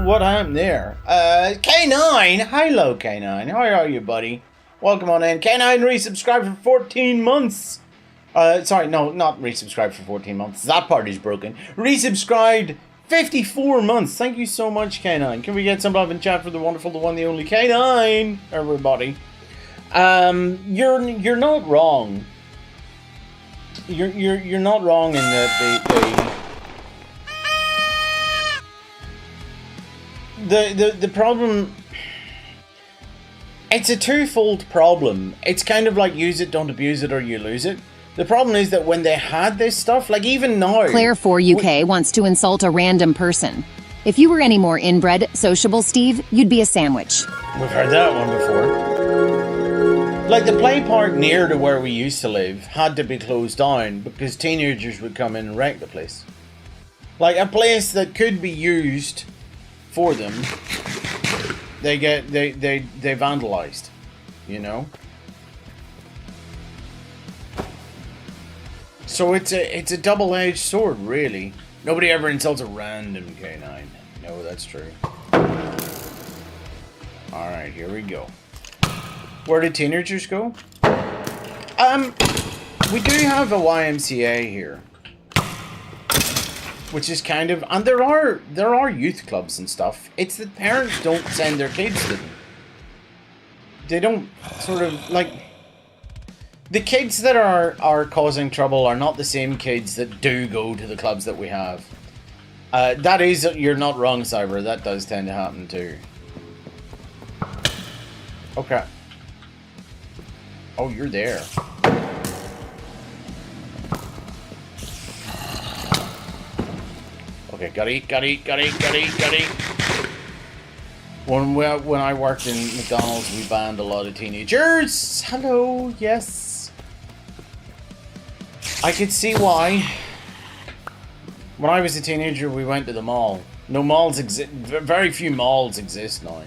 What happened there? K9! Hello, K9. How are you, buddy? Welcome on in. K9 resubscribed for 14 months. Sorry, no, not resubscribed for 14 months. That part is broken. Resubscribed 54 months. Thank you so much, K9. Can we get some love in chat for the wonderful, the one, the only K9? Everybody. You're not wrong. You're not wrong in that the problem, it's a twofold problem. It's kind of like use it, don't abuse it, or you lose it. The problem is that when they had this stuff, like even now... Claire4UK wants to insult a random person. If you were any more inbred, sociable, Steve, you'd be a sandwich. We've heard that one before. Like the play park near to where we used to live had to be closed down because teenagers would come in and wreck the place. Like a place that could be used for them, they vandalized, you know. So it's a double-edged sword, really. Nobody ever insults a random K9. No, that's true. All right, here we go. Where did teenagers go? We do have a YMCA here. Which is kind of, and there are youth clubs and stuff. It's that parents don't send their kids to them. They don't sort of like, the kids that are causing trouble are not the same kids that do go to the clubs that we have. That is, you're not wrong, Cyber. That does tend to happen too. Okay. Oh, you're there. Okay, gotta eat. When I worked in McDonald's, we banned a lot of teenagers. Hello, yes. I could see why. When I was a teenager, we went to the mall. No malls exist. Very few malls exist now.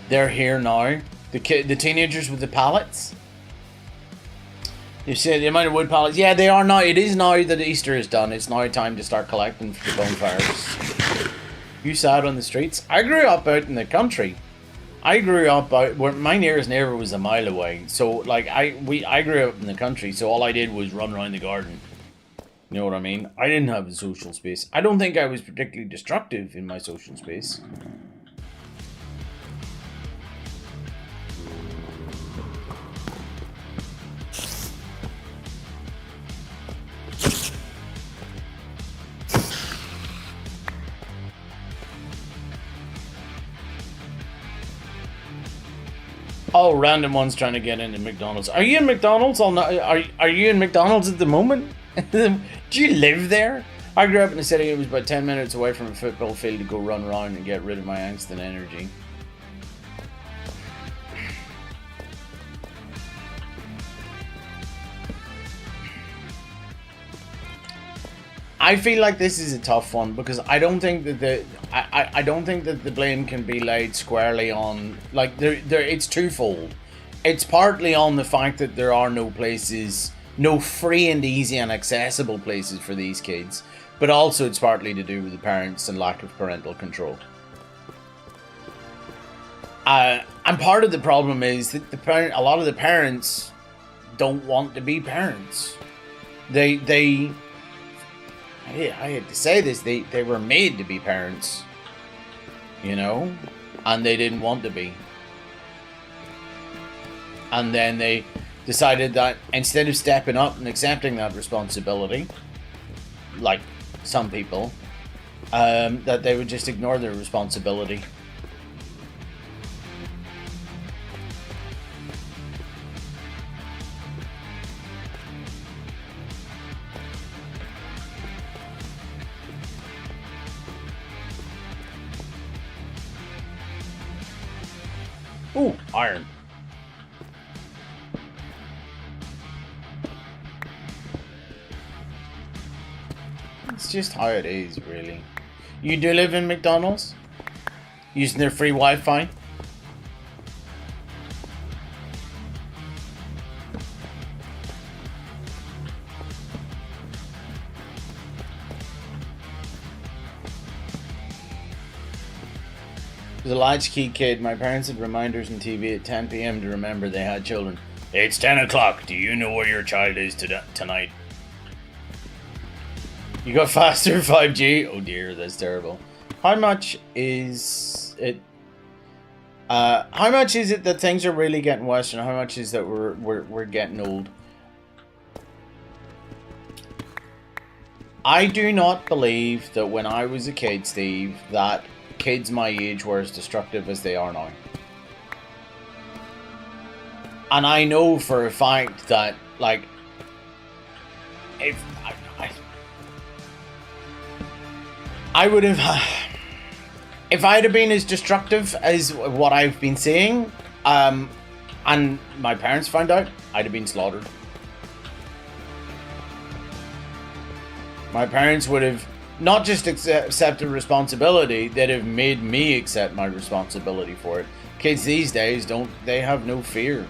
They're here now. The teenagers with the pallets. You see the amount of wood pallets. Yeah, they are now. It is now that Easter is done. It's now time to start collecting for the bonfires. You sat on the streets. I grew up out in the country. I grew up out where my nearest neighbor was a mile away. So like I grew up in the country. So all I did was run around the garden. You know what I mean? I didn't have a social space. I don't think I was particularly destructive in my social space. Oh, random ones trying to get into McDonald's. Are you in McDonald's? Are you in McDonald's at the moment? Do you live there? I grew up in a city. It was about 10 minutes away from a football field to go run around and get rid of my angst and energy. I feel like this is a tough one because I don't think that I don't think that the blame can be laid squarely on, like, it's twofold. It's partly on the fact that there are no places, no free and easy and accessible places for these kids, but also it's partly to do with the parents and lack of parental control. And part of the problem is that a lot of the parents don't want to be parents. I hate to say this, they were made to be parents, you know, and they didn't want to be. And then they decided that instead of stepping up and accepting that responsibility, like some people, that they would just ignore their responsibility. Ooh, iron. It's just how it is, really. You do live in McDonald's? Using their free Wi-Fi? As a latchkey kid, my parents had reminders on TV at 10 p.m. to remember they had children. It's 10 o'clock. Do you know where your child is tonight? You got faster 5G? Oh dear, that's terrible. How much is it? How much is it that things are really getting worse, and how much is that we're getting old? I do not believe that when I was a kid, Steve, that kids my age were as destructive as they are now. And I know for a fact that, like, if I would have, if I'd have been as destructive as what I've been seeing, and my parents found out, I'd have been slaughtered. My parents would have not just accepted responsibility, they'd have made me accept my responsibility for it. Kids these days they have no fear.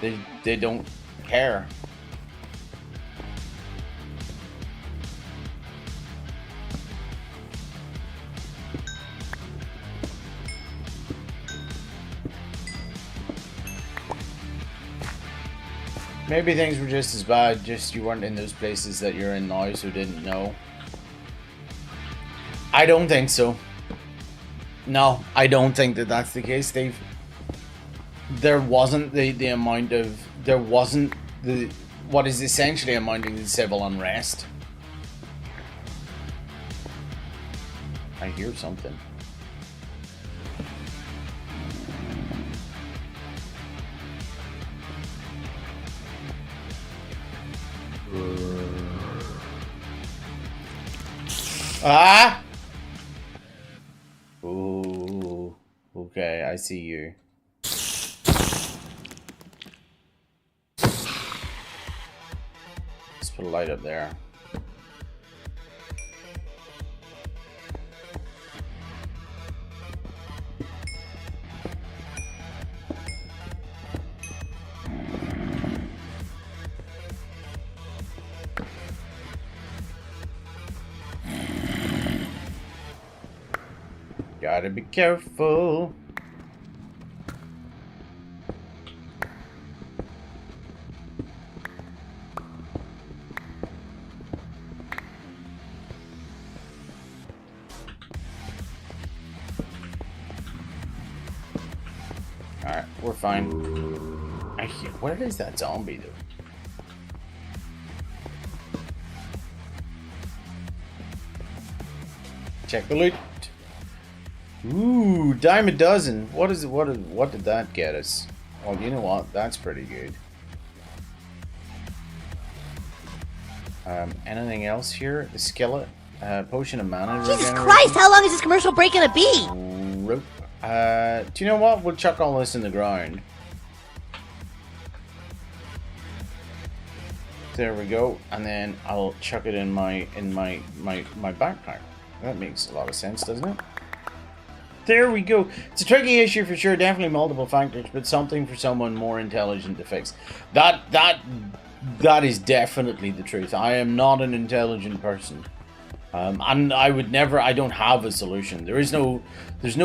They don't care. Maybe things were just as bad, just you weren't in those places that you're in now, so didn't know. I don't think so. No, I don't think that that's the case, Steve. There wasn't the amount of... There wasn't the... what is essentially amounting to civil unrest. I hear something. Ah! Ooh. Okay, I see you. Let's put a light up there. Gotta be careful. Alright, we're fine. Where is that zombie though? Check the loot. Ooh, dime a dozen. What is it? What did that get us? Well, you know what? That's pretty good. Anything else here? The skillet, potion of mana. Jesus Christ, how long is this commercial break gonna be? Rope. Do you know what? We'll chuck all this in the ground. There we go, and then I'll chuck it in my backpack. That makes a lot of sense, doesn't it? There we go. It's a tricky issue for sure, definitely multiple factors, but something for someone more intelligent to fix. That is definitely the truth. I am not an intelligent person. And I would never, I don't have a solution. There's no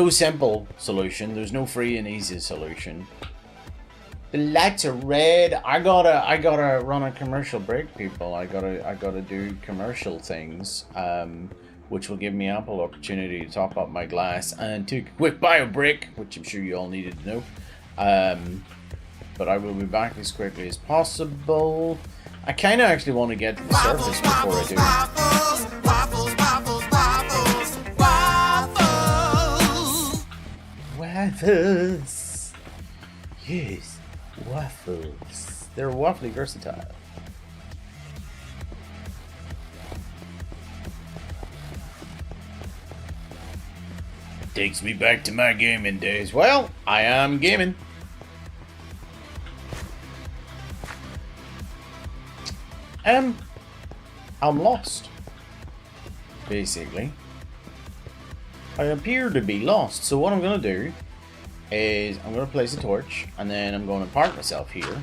simple solution. There's no free and easy solution. The lights are red. I gotta run a commercial break, people. I gotta do commercial things, which will give me ample opportunity to top up my glass and take a quick bio break, which I'm sure you all needed to know. But I will be back as quickly as possible. I kind of actually want to get to the surface before I do. Waffles. Yes, waffles. They're waffly versatile. Takes me back to my gaming days. Well, I am gaming. I'm lost. Basically. I appear to be lost. So what I'm going to do is I'm going to place a torch and then I'm going to park myself here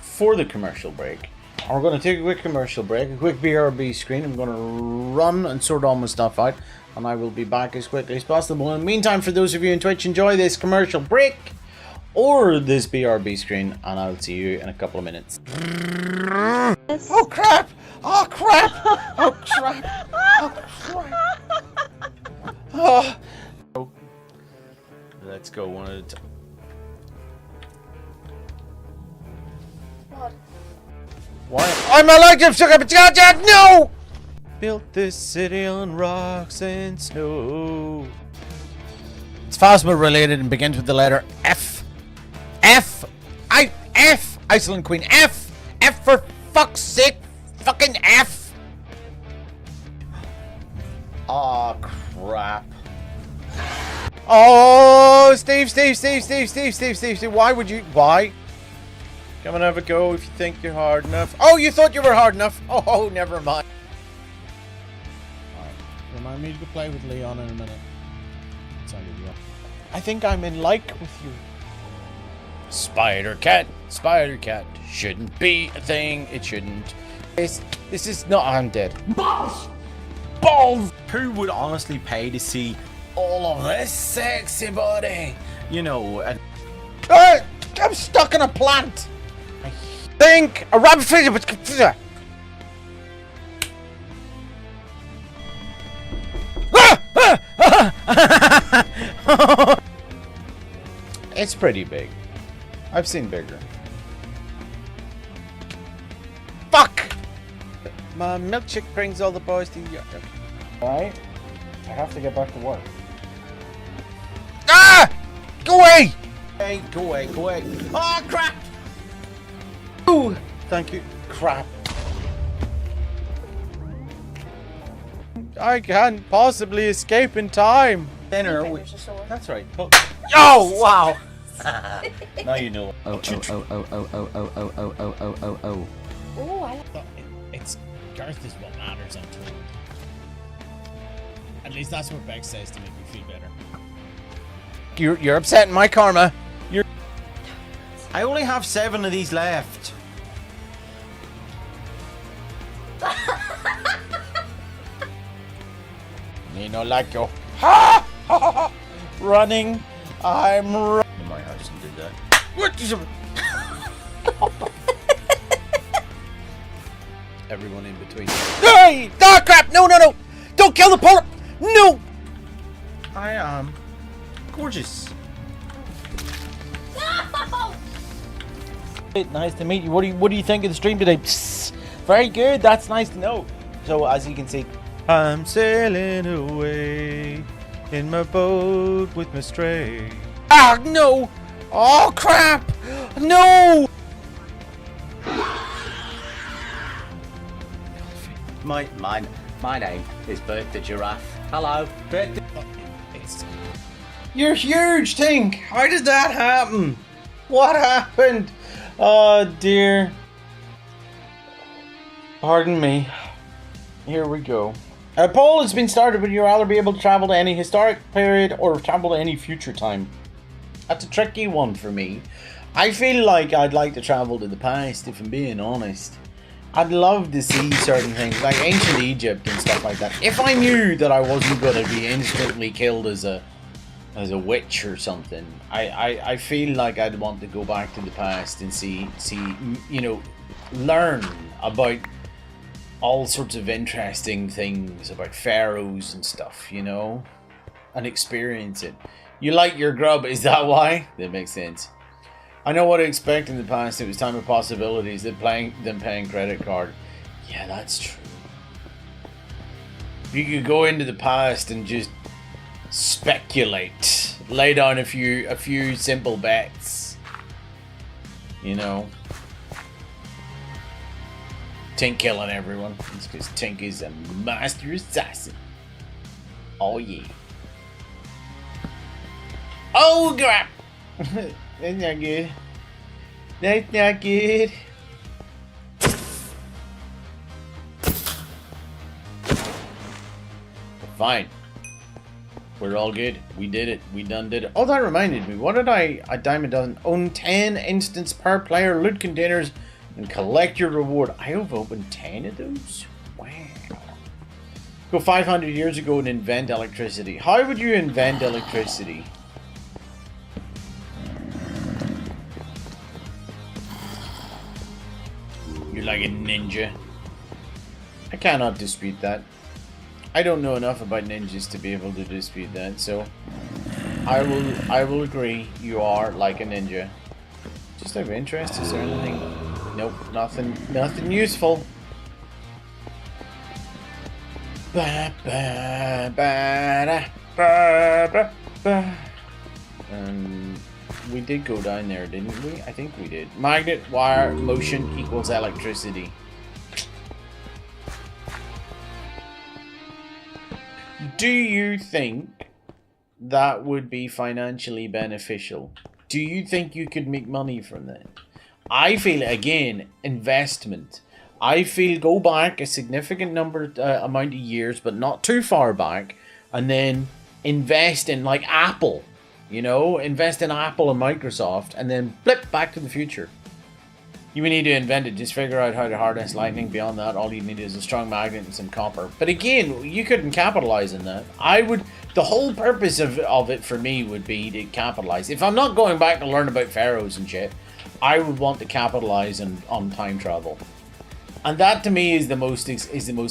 for the commercial break. We're going to take a quick commercial break, a quick BRB screen. I'm going to run and sort all my stuff out and I will be back as quickly as possible. In the meantime, for those of you on Twitch, enjoy this commercial break or this BRB screen and I'll see you in a couple of minutes. Oh crap! Oh crap! Oh crap! Oh crap! Oh. Let's go one at a time. What? Why? I'm elected! No! Built this city on rocks and snow. It's Phasma related and begins with the letter F. F! F! Iceland Queen. F! F for fuck's sake! Fucking F! Aw, crap. Oh, Steve, why would you, why? Come and have a go if you think you're hard enough. Oh, you thought you were hard enough? Oh, never mind. Alright, remind me to play with Leon in a minute. I think I'm in like with you. Spider cat shouldn't be a thing, it shouldn't. This is not, I'm dead. Balls! Who would honestly pay to see all of this sexy body? You know, I'm stuck in a plant. I think a rabbit fish. It's pretty big. I've seen bigger. Fuck! My milkshake brings all the boys to you. Alright. I have to get back to work. Ah! Go away! Hey, go away, go away. Oh, crap! Ooh! Thank you. Crap. I can't possibly escape in time. Dinner. That's right. Oh, wow! Now you know. Oh. Oh, I It's girth is what matters, I'm told. At least that's what Beck says to make me feel better. You're upsetting my karma. I only have 7 of these left. You know, like yo. Running. I'm running. My house did that. What is it? Everyone in between. Hey! Oh crap! No! Don't kill the polar! No! I am gorgeous. No! Nice to meet you. What do you think of the stream today? Psst. Very good. That's nice to know. So as you can see, I'm sailing away in my boat with my stray. Ah no! Oh crap! No! My name is Bert the Giraffe. Hello, Bert the... You're huge, Tink! How did that happen? What happened? Oh dear. Pardon me. Here we go. A poll has been started. Would you rather be able to travel to any historic period or travel to any future time? That's a tricky one for me. I feel like I'd like to travel to the past, if I'm being honest. I'd love to see certain things, like ancient Egypt and stuff like that. If I knew that I wasn't going to be instantly killed as a witch or something, I feel like I'd want to go back to the past and see, you know, learn about all sorts of interesting things about pharaohs and stuff, you know, and experience it. You like your grub, is that why? That makes sense. I know what to expect in the past. It was time of possibilities than paying credit card. Yeah, that's true. You could go into the past and just speculate, lay down a few simple bets. You know, Tink killing everyone. It's because Tink is a master assassin. Oh yeah. Oh crap! That's not good. That's not good. Fine. We're all good. We did it. We done did it. Oh, that reminded me. What did a diamond doesn't own 10 instants per player loot containers and collect your reward. I have opened 10 of those. Wow. Go 500 years ago and invent electricity. How would you invent electricity? You're like a ninja. I cannot dispute that. I don't know enough about ninjas to be able to dispute that, so I will agree you are like a ninja. Just out of interest, is there anything? Nope, nothing useful. Ba, ba, ba, ba, ba, ba. We did go down there, didn't we? I think we did. Magnet, wire, motion equals electricity. Do you think that would be financially beneficial? Do you think you could make money from that? I feel, again, investment. I feel go back a significant amount of years, but not too far back, and then invest in, like, Apple. You know, invest in Apple and Microsoft, and then flip back to the future. You would need to invent it. Just figure out how to harness lightning. Beyond that, all you need is a strong magnet and some copper. But again, you couldn't capitalize on that. The whole purpose of it for me would be to capitalize. If I'm not going back to learn about pharaohs and shit, I would want to capitalize on time travel. And that to me is the most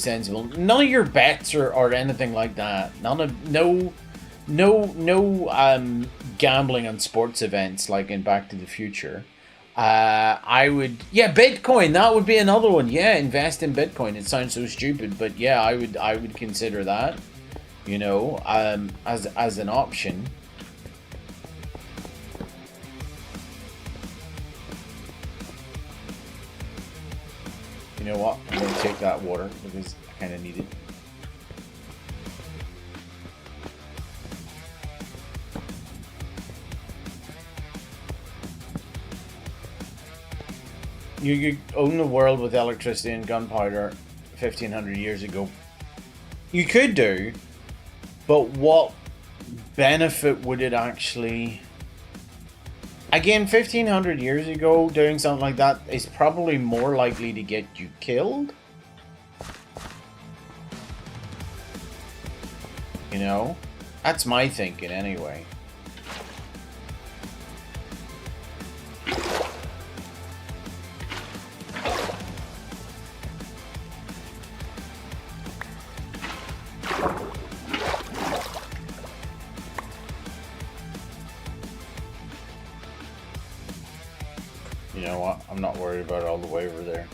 sensible. None of your bets or anything like that. No gambling on sports events like in Back to the Future. Bitcoin, that would be another one. Yeah, invest in Bitcoin. It sounds so stupid, but yeah, I would consider that, you know, as an option. You know what? I'm going to take that water because I kind of need it. You could own the world with electricity and gunpowder 1500 years ago. You could do, but what benefit would it actually... Again, 1500 years ago, doing something like that is probably more likely to get you killed. You know? That's my thinking anyway. You know what? I'm not worried about it all the way over there.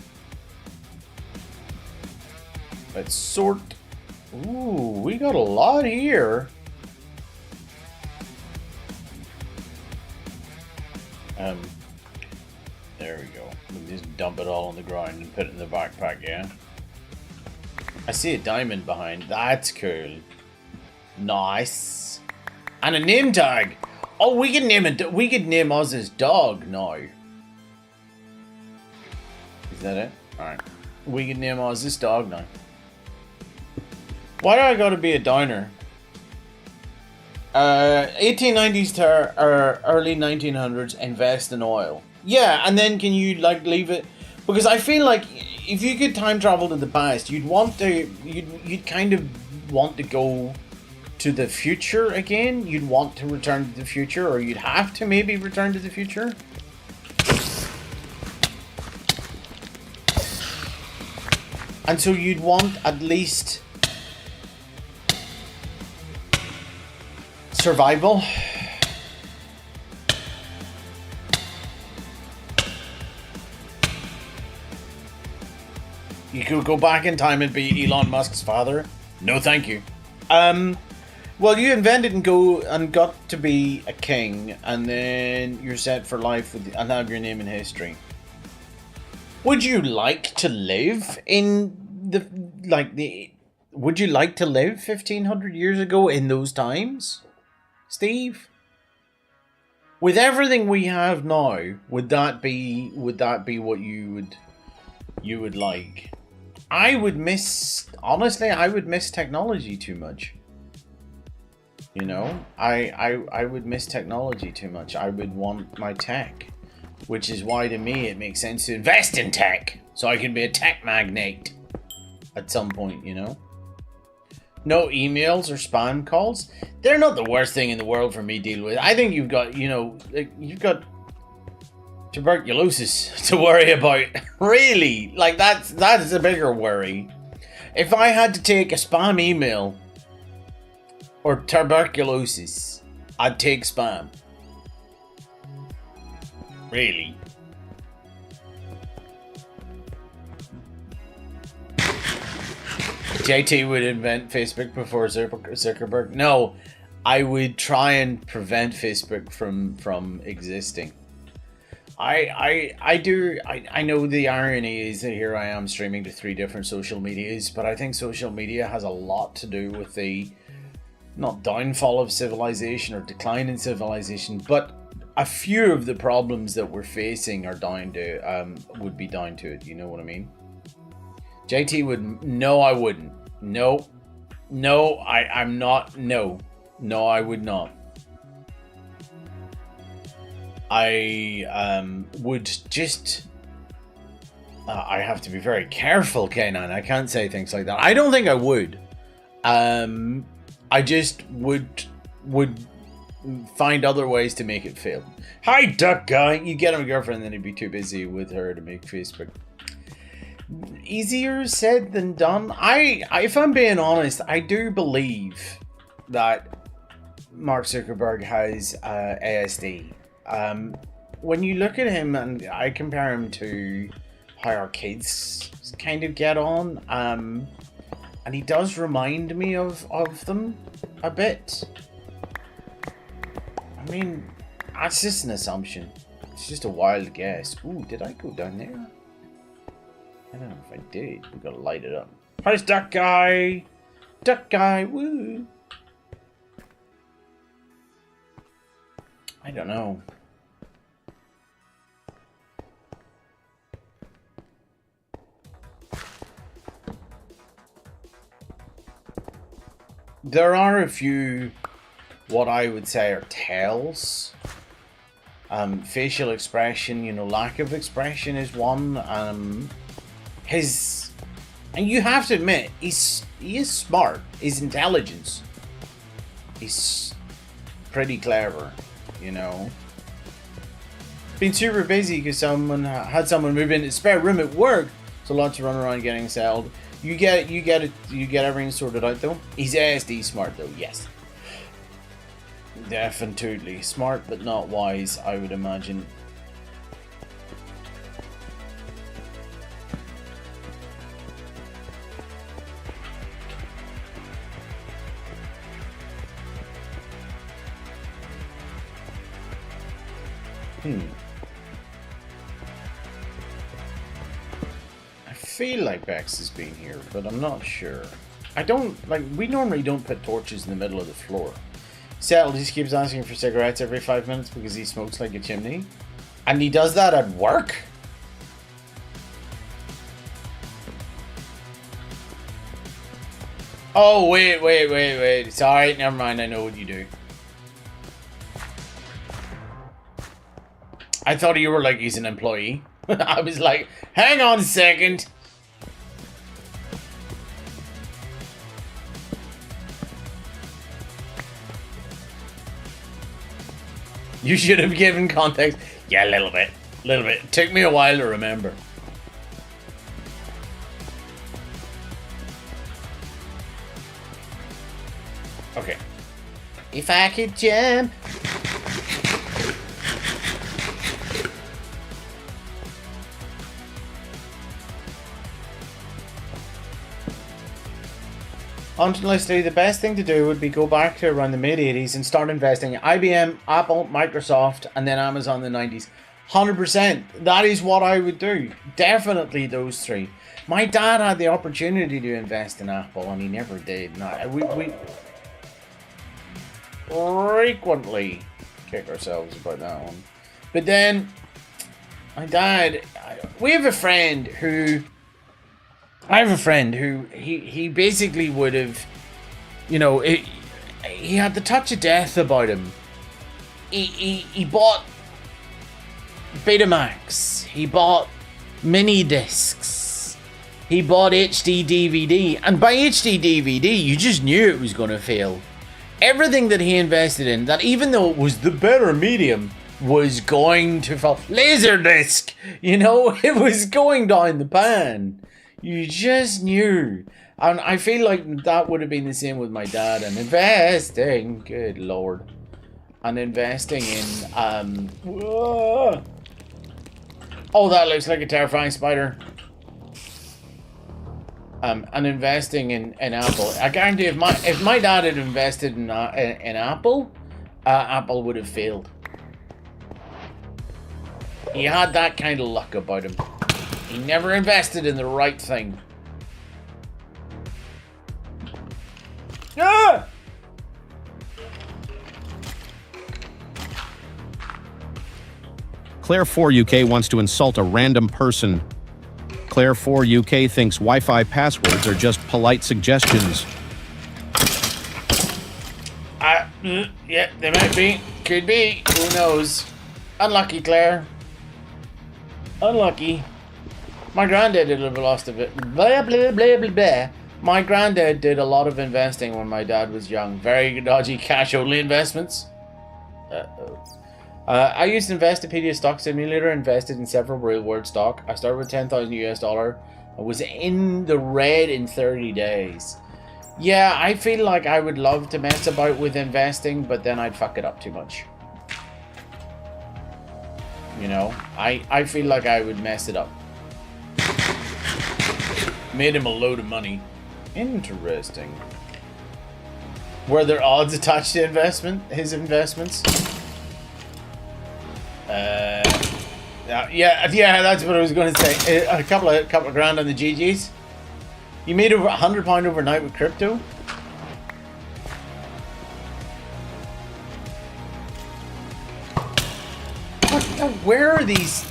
Let's sort. Ooh, we got a lot here. There we go. We just dump it all on the ground and put it in the backpack, yeah? I see a diamond behind. That's cool. Nice. And a name tag. Oh, we can name it. We could name Oz's dog now. Is that it? All right. We can name Oz's dog now. Why do I gotta be a downer? 1890s to early 1900s, invest in oil. Yeah, and then can you like leave it? Because I feel like if you could time travel to the past, you'd want to, you'd kind of want to go to the future again. You'd want to return to the future, or you'd have to maybe return to the future. And so you'd want at least survival. You could go back in time and be Elon Musk's father. No, thank you. Well, you invented and got to be a king, and then you're set for life and have your name in history. Would you like to live in would you like to live 1500 years ago in those times, Steve? With everything we have now, would that be what you would like? I would miss technology too much. You know, I would miss technology too much. I would want my tech, which is why to me it makes sense to invest in tech, so I can be a tech magnate at some point, you know? No emails or spam calls. They're not the worst thing in the world for me to deal with. I think you've got, you've got tuberculosis to worry about. Really? Like, that is a bigger worry. If I had to take a spam email or tuberculosis, I'd take spam. Really? JT would invent Facebook before Zuckerberg. No, I would try and prevent Facebook from existing. I know the irony is that here I am streaming to 3 different social medias, but I think social media has a lot to do with the not downfall of civilization or decline in civilization, but a few of the problems that we're facing are down to would be down to it. You know what I mean? JT would. No, I wouldn't. No, I'm not. No, I would not. I would just. I have to be very careful, K9. I can't say things like that. I don't think I would. I just would find other ways to make it fail. Hi, duck guy. You get him a girlfriend, then he'd be too busy with her to make Facebook. Easier said than done. If I'm being honest, I do believe that Mark Zuckerberg has ASD. When you look at him, and I compare him to how our kids kind of get on, and he does remind me of them a bit. I mean, that's just an assumption. It's just a wild guess. Ooh, did I go down there? I don't know if I did. We gotta light it up. How's Duck Guy? Duck Guy, woo! I don't know. There are a few, what I would say are tells. Facial expression, lack of expression is one. And you have to admit, he is smart. His intelligence, he's pretty clever, Been super busy because someone had someone move into the spare room at work, so lots of run around getting sold. You get everything sorted out though. He's ASD smart though, yes. Definitely smart, but not wise, I would imagine. I feel like Bex has been here, but I'm not sure. I don't, like, we normally don't put torches in the middle of the floor. Settle just keeps asking for cigarettes every 5 minutes because he smokes like a chimney. And he does that at work? Oh, wait. Sorry, never mind, I know what you do. I thought you were like, he's an employee. I was like, hang on a second. You should have given context. Yeah, a little bit. It took me a while to remember. Okay. If I could jump. Honestly, the best thing to do would be go back to around the mid-80s and start investing in IBM, Apple, Microsoft, and then Amazon in the 90s. 100%. That is what I would do. Definitely those three. My dad had the opportunity to invest in Apple, and he never did. No, we frequently kick ourselves about that one. But then, my dad... We have a friend who... I have a friend who he basically would have, you know, he had the touch of death about him. He bought Betamax. He bought mini discs. He bought HD DVD. And by HD DVD, you just knew it was going to fail. Everything that he invested in, that even though it was the better medium, was going to fall. Laserdisc! You know, it was going down the pan. You just knew. And I feel like that would have been the same with my dad. And investing, good lord. And investing in, oh, that looks like a terrifying spider. And investing in Apple. I guarantee if my dad had invested in Apple, Apple would have failed. He had that kind of luck about him. He never invested in the right thing. Ah! Claire 4 UK wants to insult a random person. Claire 4 UK thinks Wi-Fi passwords are just polite suggestions. Yeah, they might be. Could be. Who knows? Unlucky, Claire. Unlucky. My granddad did a lot of it. Blah, blah, blah, blah, blah. My granddad did a lot of investing when my dad was young. Very dodgy cash-only investments. I used Investopedia Stock Simulator, invested in several real-world stock. I started with $10,000 US. I was in the red in 30 days. Yeah, I feel like I would love to mess about with investing, but then I'd fuck it up too much. You know, I feel like I would mess it up. Made him a load of money. Interesting. Were there odds attached to his investments? Yeah, that's what I was going to say. A couple of grand on the GGs. You made over £100 overnight with crypto. Where are these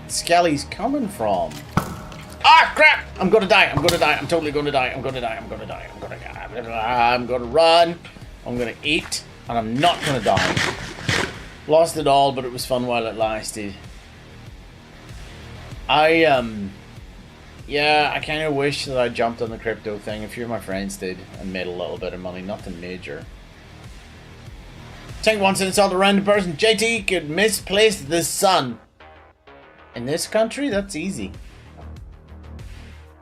skellies coming from? Ah, crap! I'm gonna die. I'm totally gonna die. I'm gonna run. I'm gonna eat. And I'm not gonna die. Lost it all, but it was fun while it lasted. Yeah, I kind of wish that I jumped on the crypto thing. A few of my friends did and made a little bit of money. Nothing major. Tank wants to insult a random person. JT could misplace the sun. In this country, that's easy.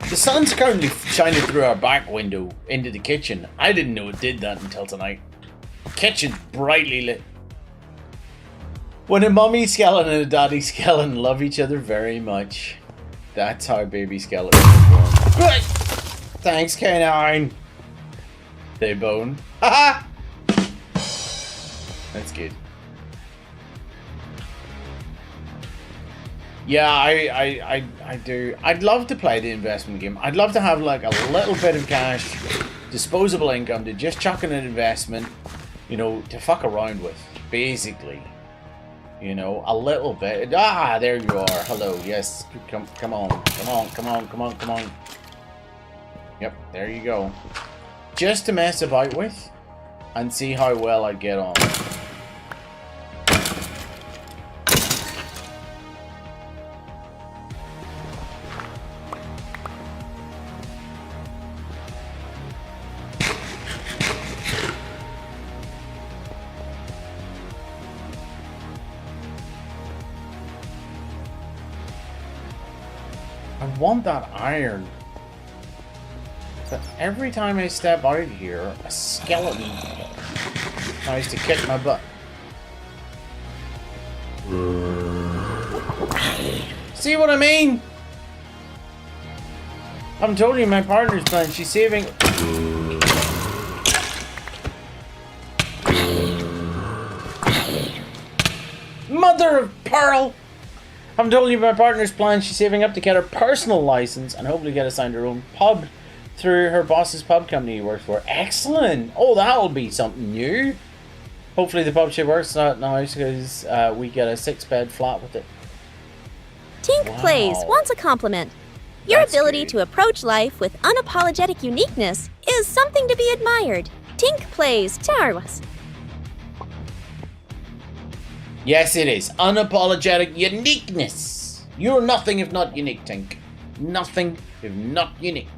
The sun's currently shining through our back window into the kitchen. I didn't know it did that until tonight. Kitchen's brightly lit. When a mummy skeleton and a daddy skeleton love each other very much. That's how baby skeletons are born. Thanks, K9. They bone. Haha! That's good. Yeah, I do. I'd love to play the investment game. I'd love to have like a little bit of cash, disposable income to just chuck in an investment, you know, to fuck around with, basically. You know, a little bit. Ah, there you are. Hello. Yes. Come on. Yep, there you go. Just to mess about with and see how well I get on. I want that iron. But every time I step out here, a skeleton tries to kick my butt. See what I mean? I'm telling you, my partner's plan. She's saving. Mother of pearl! I'm telling you, my partner's plan. She's saving up to get her personal license and hopefully get assigned her own pub through her boss's pub company he works for. Excellent! Oh, that'll be something new. Hopefully the pub she works at now, because we get a 6-bed flat with it. Tink Plays wants a compliment. Your That's ability good. to approach life with unapologetic uniqueness is something to be admired. Tink Plays Charwas. Yes, it is. Unapologetic uniqueness. You're nothing if not unique, Tink. Nothing if not unique.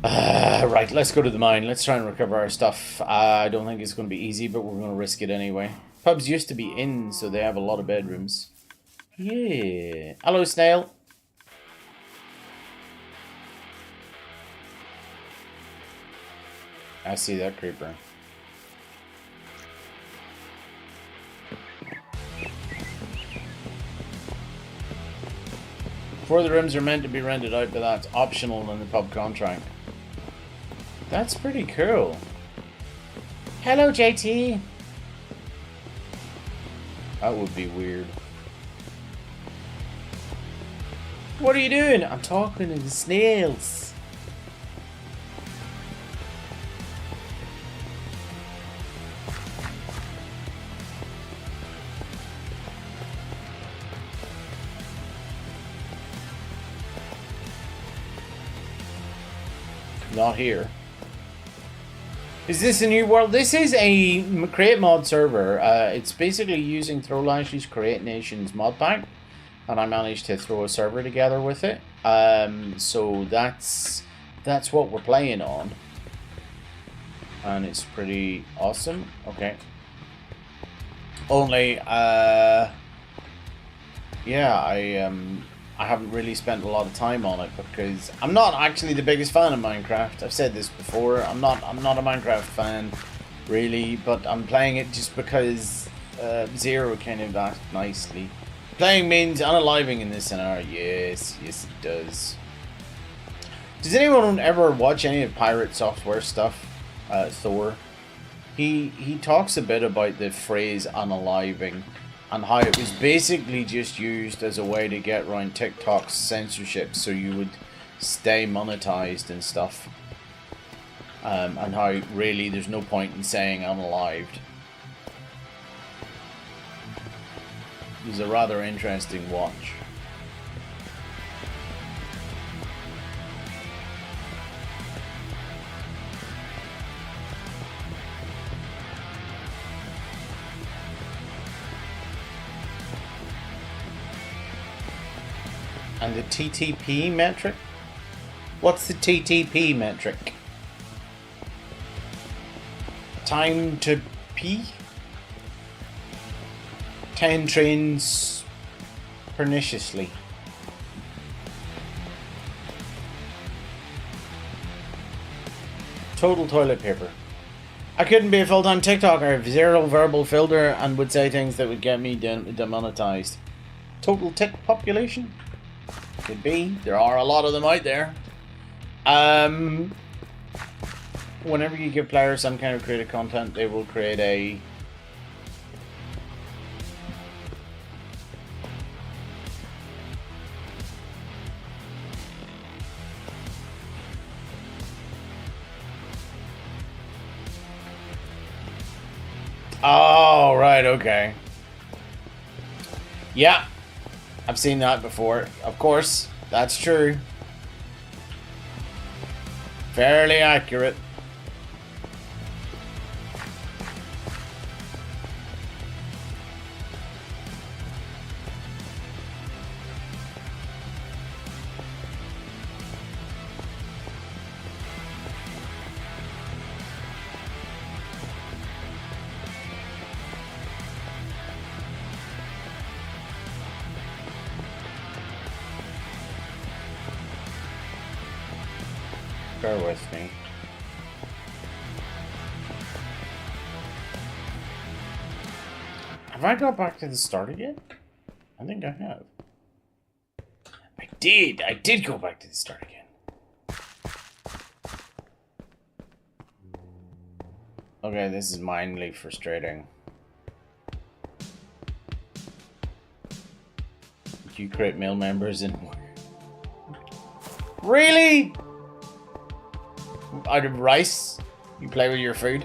Right, let's go to the mine. Let's try and recover our stuff. I don't think it's going to be easy, but we're going to risk it anyway. Pubs used to be inns, so they have a lot of bedrooms. Yeah. Hello, snail. I see that creeper. Before the rooms are meant to be rented out, but that's optional in the pub contract. That's pretty cool. Hello, JT. That would be weird. What are you doing? I'm talking to the snails. Not here. Is this a new world? This is a Create Mod server. It's basically using Throwlash's Create Nations mod pack, and I managed to throw a server together with it. So that's what we're playing on, and it's pretty awesome. Okay. Only, yeah, I haven't really spent a lot of time on it because I'm not actually the biggest fan of Minecraft. I've said this before. I'm not a Minecraft fan, really, but I'm playing it just because Zero kind of asked nicely. Playing means unaliving in this scenario. Yes, it does. Does anyone ever watch any of Pirate Software stuff? Thor. He talks a bit about the phrase unaliving, and how it was basically just used as a way to get around TikTok's censorship so you would stay monetized and stuff. And how really there's no point in saying unalived. It was a rather interesting watch. And the TTP metric? What's the TTP metric? Time to pee? 10 trains perniciously. Total toilet paper. I couldn't be a full-time TikToker, zero verbal filter, and would say things that would get me demonetized. Total tick population? Could be. There are a lot of them out there. Whenever you give players some kind of creative content, they will create a Oh, right, okay. Yeah, I've seen that before. Of course, that's true. Fairly accurate. Bear with me. Have I got back to the start again? I think I have. I did go back to the start again. Okay, this is mindly frustrating. You create male members in... Really? Out of rice? You play with your food?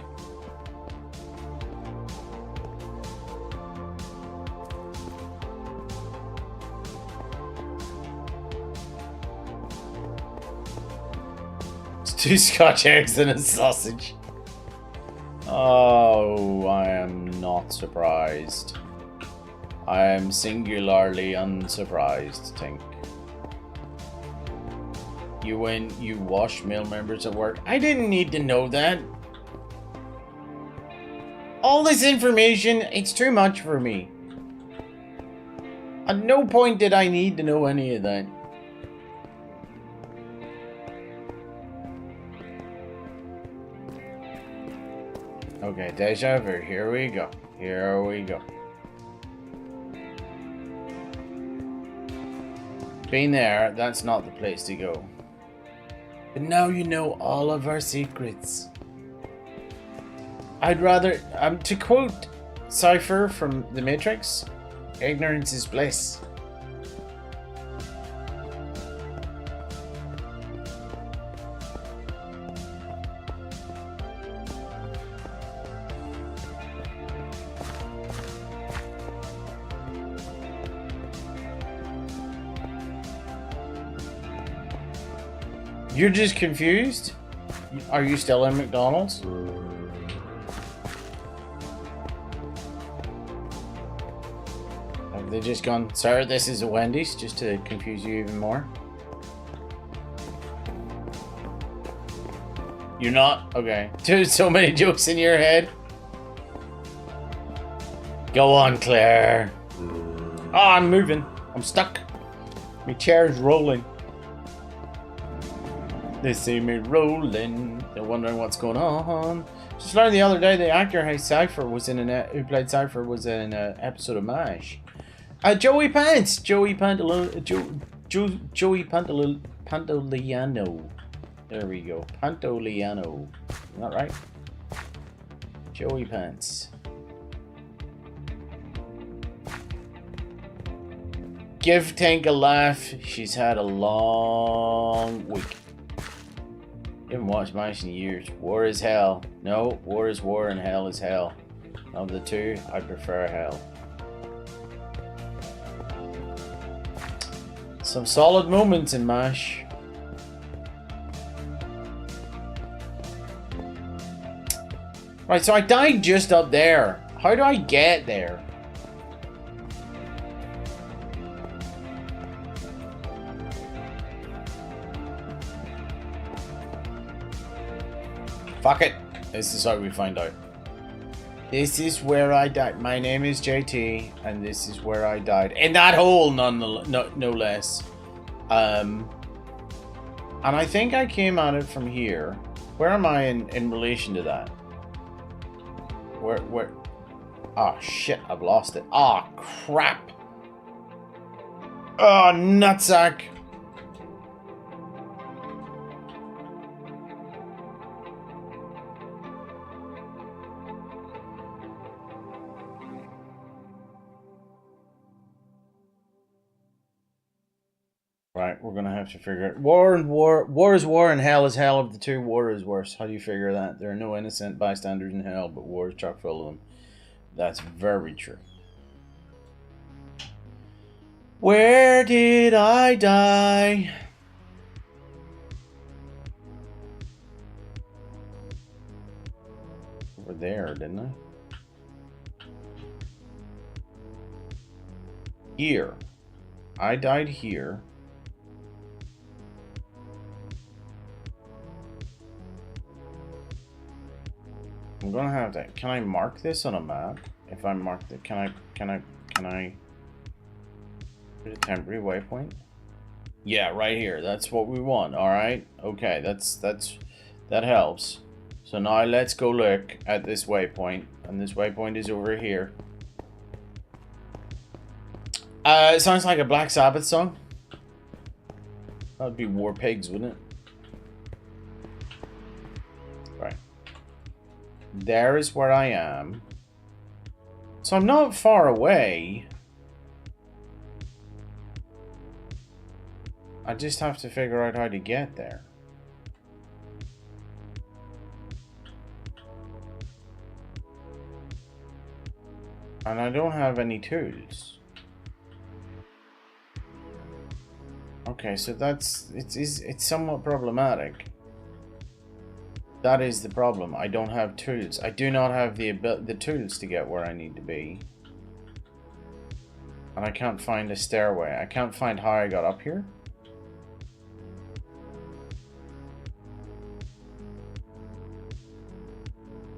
It's 2 Scotch eggs and a sausage. Oh, I am not surprised. I am singularly unsurprised, Tink. You wash male members at work. I didn't need to know that. All this information, it's too much for me. At no point did I need to know any of that. Okay, deja vu. Here we go. Here we go. Been there, that's not the place to go. But now you know all of our secrets. I'd rather, to quote Cypher from The Matrix, ignorance is bliss. You're just confused? Are you still in McDonald's? Have they just gone, sir, this is a Wendy's, just to confuse you even more? You're not? Okay. Dude, so many jokes in your head. Go on, Claire. Oh, I'm moving. I'm stuck. My chair's rolling. They see me rolling. They're wondering what's going on. Just learned the other day the actor who played Cypher was in an episode of MASH. Joey Pants. Joey Pantoliano. There we go. Pantoliano. Isn't that right? Joey Pants. Give Tank a laugh. She's had a long week. Haven't watched MASH in years. War is hell. No, war is war and hell is hell. Of the two, I prefer hell. Some solid moments in MASH. Right, so I died just up there. How do I get there? Fuck it. This is how we find out. This is where I died. My name is JT, and this is where I died. In that hole, no less. And I think I came at it from here. Where am I in relation to that? Where? Oh, shit, I've lost it. Oh, crap. Oh, nutsack. Right, we're gonna have to figure it. War is war and hell is hell. Of the two, war is worse. How do you figure that? There are no innocent bystanders in hell, but war is chock full of them. That's very true. Where did I die? Over there, didn't I? Here. I died here. I'm gonna have to. Can I mark this on a map? If I mark it, can I put a temporary waypoint? Yeah, right here. That's what we want. All right. Okay. That helps. So now let's go look at this waypoint, and this waypoint is over here. It sounds like a Black Sabbath song. That'd be War Pigs, wouldn't it? Right. There is where I am. So I'm not far away. I just have to figure out how to get there. And I don't have any tools. Okay, so it's somewhat problematic. That is the problem. I don't have tools. I do not have the tools to get where I need to be. And I can't find a stairway. I can't find how I got up here.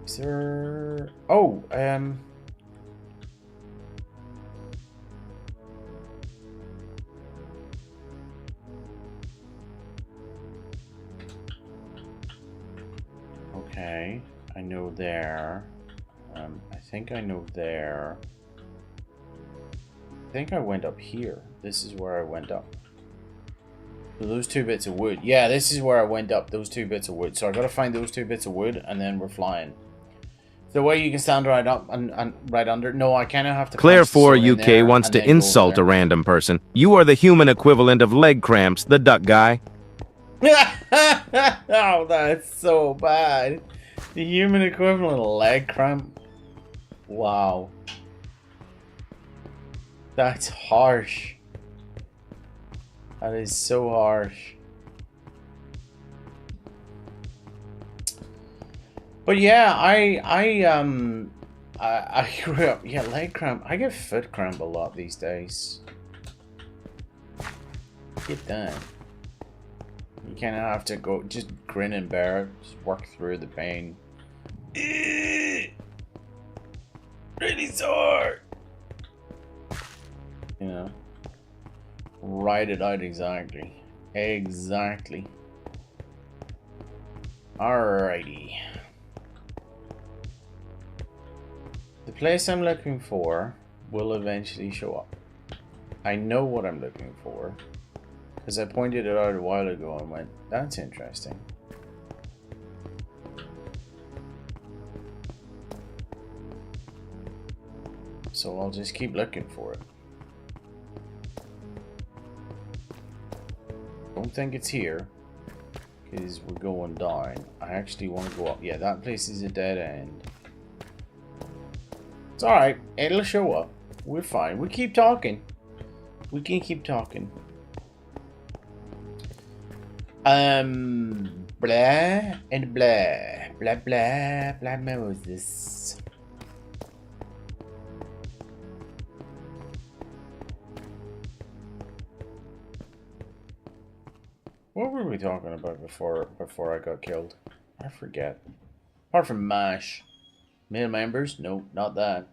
Is there... Oh, okay, I know there. I think I know there. I think I went up here. This is where I went up. So those 2 bits of wood. Yeah, this is where I went up. Those 2 bits of wood. So I gotta find those 2 bits of wood, and then we're flying. The way you can stand right up and right under. No, I kind of have to. Claire 4 UK wants to insult a random person. You are the human equivalent of leg cramps, the duck guy. Oh, that's so bad. The human equivalent of leg cramp. Wow. That's harsh. That is so harsh. But yeah, I grew up. Yeah, leg cramp. I get foot cramp a lot these days. Get that. You kind of have to go, just grin and bear it, just work through the pain. Really sore. You know, write it out exactly. Exactly. Alrighty. The place I'm looking for will eventually show up. I know what I'm looking for. Because I pointed it out a while ago and went, that's interesting. So I'll just keep looking for it. Don't think it's here. Because we're going down. I actually want to go up. Yeah, that place is a dead end. It's alright. It'll show up. We're fine. We keep talking. We can keep talking. Blah and blah. Blah blah blah Moses. What were we talking about before I got killed? I forget. Apart from MASH. Male members? No, not that.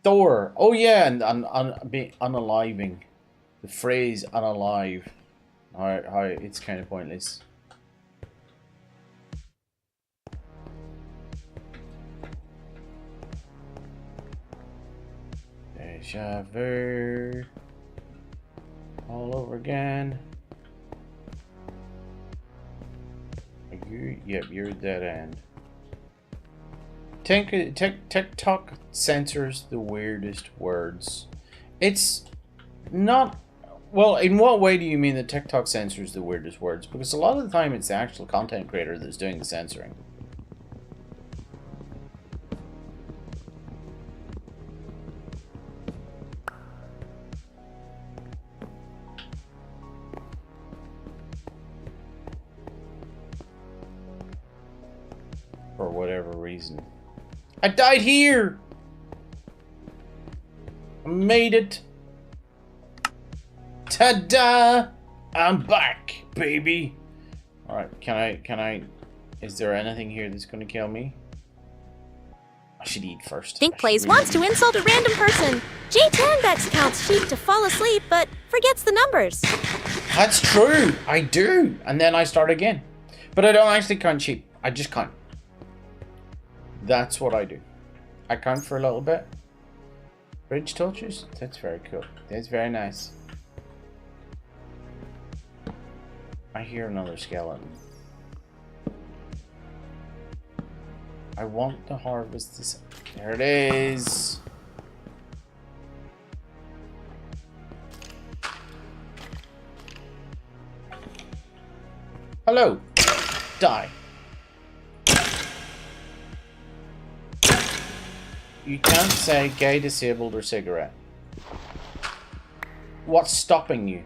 Thor. Oh yeah, and unaliving. The phrase unalive. How it's kind of pointless. Deja vu. All over again. Yep, you're dead end. TikTok censors the weirdest words. It's not... Well, in what way do you mean that TikTok censors the weirdest words? Because a lot of the time it's the actual content creator that's doing the censoring. whatever reason. I died here! I made it! Ta-da! I'm back, baby! Alright, can I... Is there anything here that's gonna kill me? I should eat first. Tink Plays wants to insult a random person. Jay Tanbex counts sheep to fall asleep, but forgets the numbers. That's true! I do! And then I start again. But I don't actually count sheep. I just count. That's what I do. I count for a little bit. Bridge touches? That's very cool. That's very nice. I hear another skeleton. I want to harvest this. There it is. Hello. Die. You can't say gay, disabled, or cigarette. What's stopping you?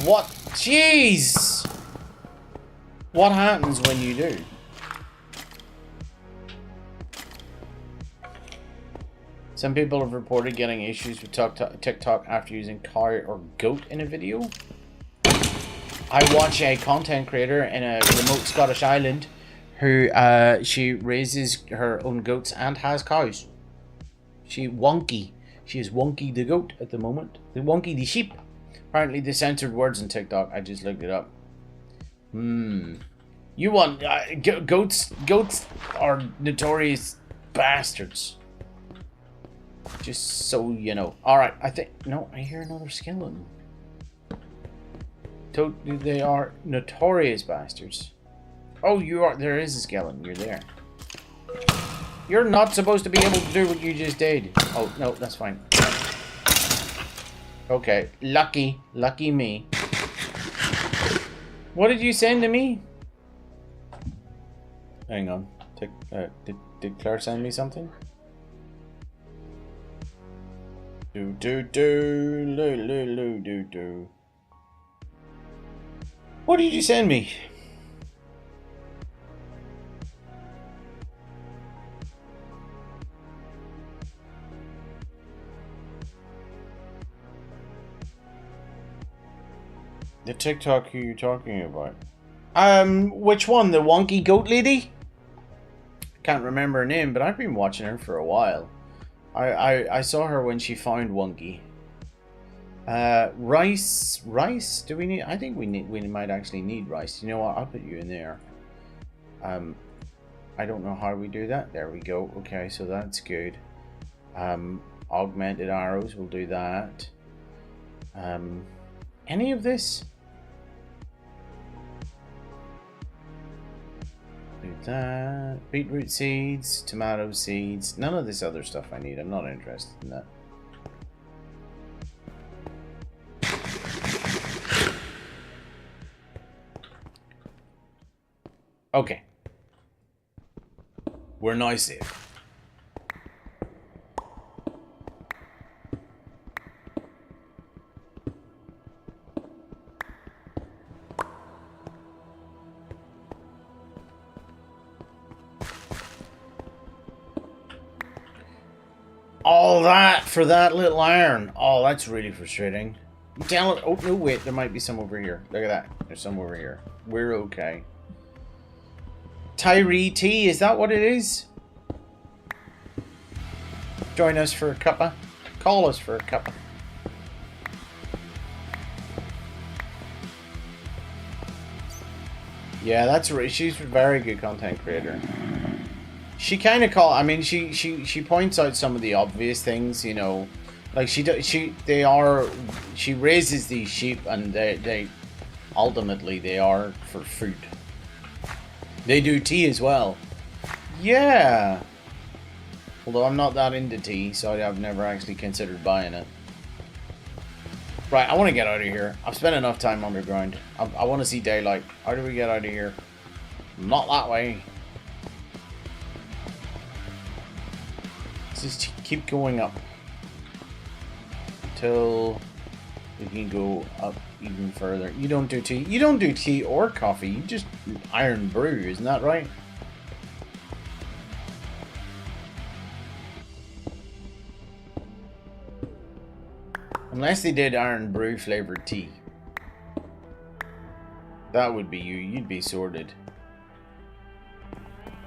What? Jeez! What happens when you do? Some people have reported getting issues with TikTok after using cow or goat in a video. I watch a content creator in a remote Scottish island who she raises her own goats and has cows. She is Wonky the goat at the moment. The Wonky the sheep. Apparently they censored words on TikTok. I just looked it up. You want goats? Goats are notorious bastards. Just so you know. All right, I think no. I hear another skeleton. They are notorious bastards. Oh, you are. There is a skeleton. You're there. You're not supposed to be able to do what you just did. Oh no, that's fine. Okay, lucky me. What did you send to me? Hang on. Did Claire send me something? Do. What did you send me? The TikTok who you talking about? Which one? The wonky goat lady? Can't remember her name, but I've been watching her for a while. I saw her when she found Wonky. Rice? Do we need? I think we might actually need rice. You know what? I'll put you in there. I don't know how we do that. There we go. Okay, so that's good. Augmented arrows, we'll do that. Any of this? Do that. Beetroot seeds, tomato seeds. None of this other stuff I need. I'm not interested in that. Okay. We're now safe. All that for that little iron. Oh, that's really frustrating. Tell it. Oh, no, wait. There might be some over here. Look at that. There's some over here. We're okay. Tyree T, is that what it is? Join us for a cuppa. Call us for a cuppa. Yeah, that's right. She's a very good content creator. She kind of I mean, she points out some of the obvious things, you know, like she raises these sheep and they ultimately they are for food. They do tea as well. Yeah. Although I'm not that into tea, so I've never actually considered buying it. Right, I want to get out of here. I've spent enough time underground. I want to see daylight. How do we get out of here? Not that way. Let's just keep going up. Until We can go up even further. You don't do tea. You don't do tea or coffee. You just iron brew, isn't that right? Unless they did iron brew flavored tea. That would be you. You'd be sorted.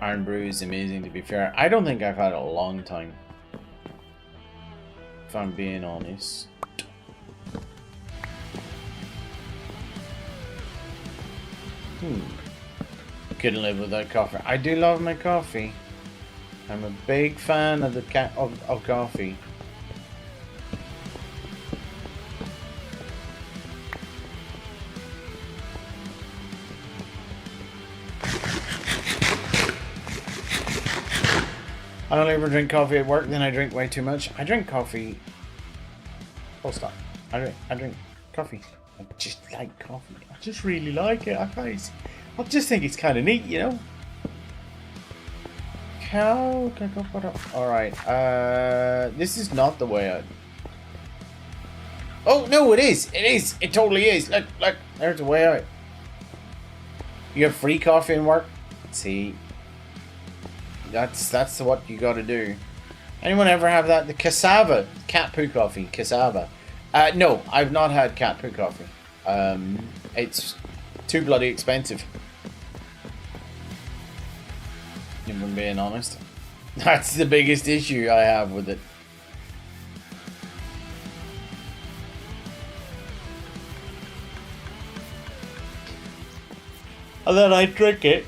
Iron brew is amazing, to be fair. I don't think I've had it a long time, if I'm being honest. Couldn't live without coffee. I do love my coffee. I'm a big fan of the of coffee. I don't ever drink coffee at work, then I drink way too much. I drink coffee. Full stop. I drink coffee. I just like coffee. I just really like it. I just think it's kind of neat, you know. How can I go put up? All right. This is not the way I. Oh no, it is. It is. It totally is. Look, there's the way out. You have free coffee in work. See. That's what you got to do. Anyone ever have that? The cassava cat poo coffee. Cassava. No, I've not had cat poo coffee. It's too bloody expensive. If I'm being honest, that's the biggest issue I have with it. And then I drink it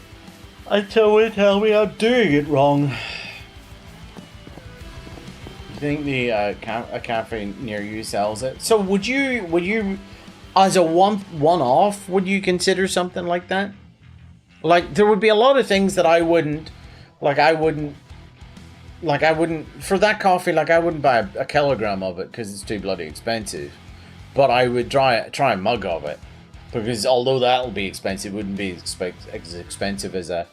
until they tell me I'm doing it wrong. You think the a cafe near you sells it? So would you, as a one-off, would you consider something like that? Like, there would be a lot of things that I wouldn't, for that coffee, like, I wouldn't buy a kilogram of it because it's too bloody expensive. But I would try a mug of it, because although that'll be expensive, it wouldn't be as expensive as a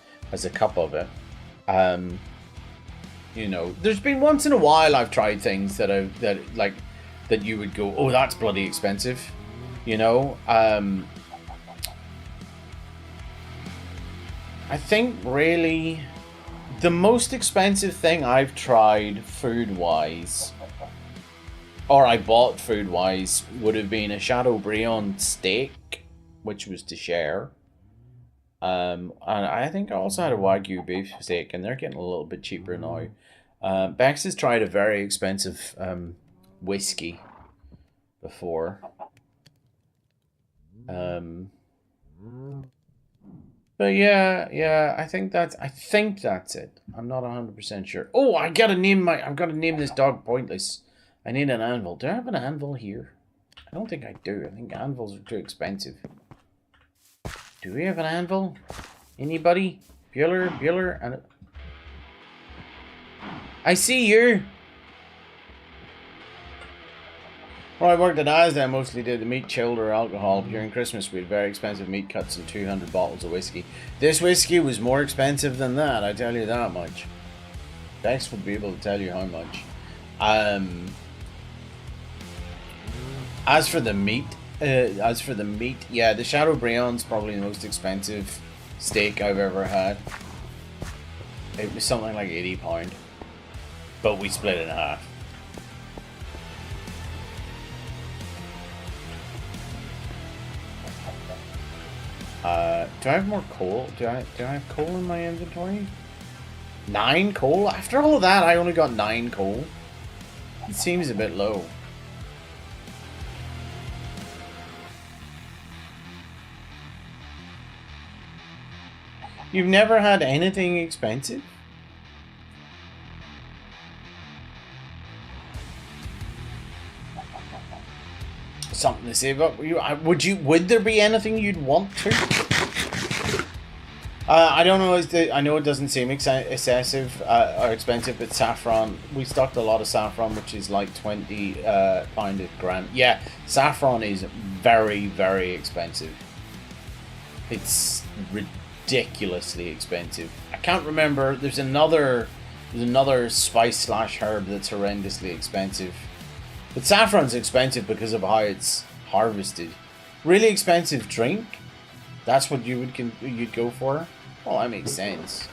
cup of it. You know, there's been once in a while I've tried things that you would go, oh, that's bloody expensive, you know. I think really the most expensive thing I've tried food-wise, or I bought food-wise, would have been a Chateaubriand steak, which was to share. And I think I also had a Wagyu beef steak, and they're getting a little bit cheaper now. Bex has tried a very expensive whiskey before. But yeah, I think that's it. I'm not 100% sure. Oh, I've got to name this dog Pointless. I need an anvil. Do I have an anvil here? I don't think I do. I think anvils are too expensive. Do we have an anvil? Anybody? Bueller, and I see you. When I worked at Asda, I mostly did the meat, chilled, or alcohol. During Christmas, we had very expensive meat cuts and 200 bottles of whiskey. This whiskey was more expensive than that, I tell you that much. Bex would be able to tell you how much. As for the meat, yeah, the Chateaubriand's probably the most expensive steak I've ever had. It was something like £80, but we split it in half. Do I have more coal? Do I have coal in my inventory? 9 coal? After all of that, I only got 9 coal. It seems a bit low. You've never had anything expensive? Something to save up. Would there be anything you'd want to? I don't know. I know it doesn't seem excessive or expensive, but saffron. We stocked a lot of saffron, which is like £20 a gram. Yeah, saffron is very, very expensive. It's ridiculously expensive. I can't remember. There's another spice / herb that's horrendously expensive. But saffron's expensive because of how it's Harvested. Really expensive drink? That's what you'd go for? Well, that makes sense.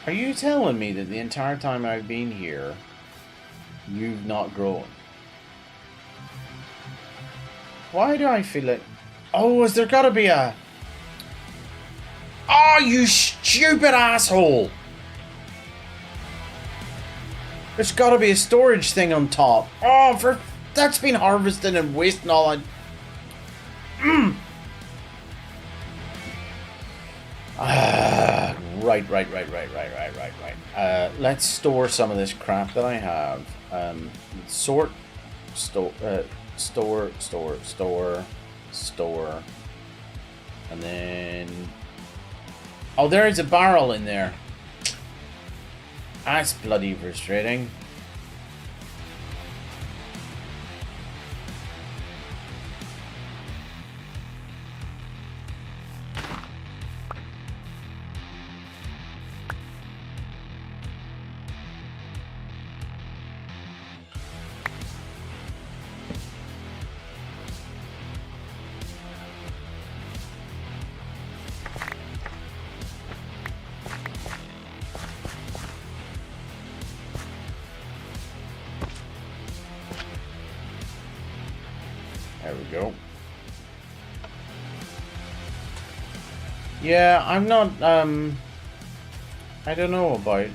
Are you telling me that the entire time I've been here, you've not grown? Why do I feel like... Oh, is there gotta be a... Oh, you stupid asshole! There's gotta be a storage thing on top. Oh, that's been harvested and wasting all that... Right. Let's store some of this crap that I have. Store. And then... Oh, there is a barrel in there. That's bloody frustrating. There we go. Yeah, I'm not, I don't know about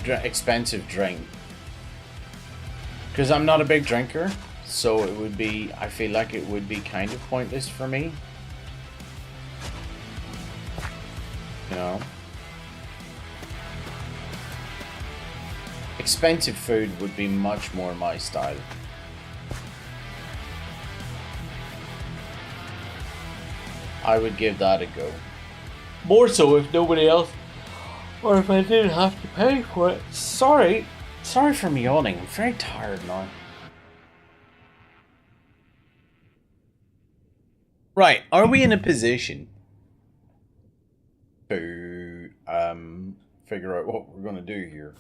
expensive drink. Because I'm not a big drinker, so it would be, I feel like it would be kind of pointless for me. You know? Expensive food would be much more my style. I would give that a go. More so if nobody else, or if I didn't have to pay for it. Sorry for me yawning. I'm very tired now. Right, are we in a position to figure out what we're gonna do here?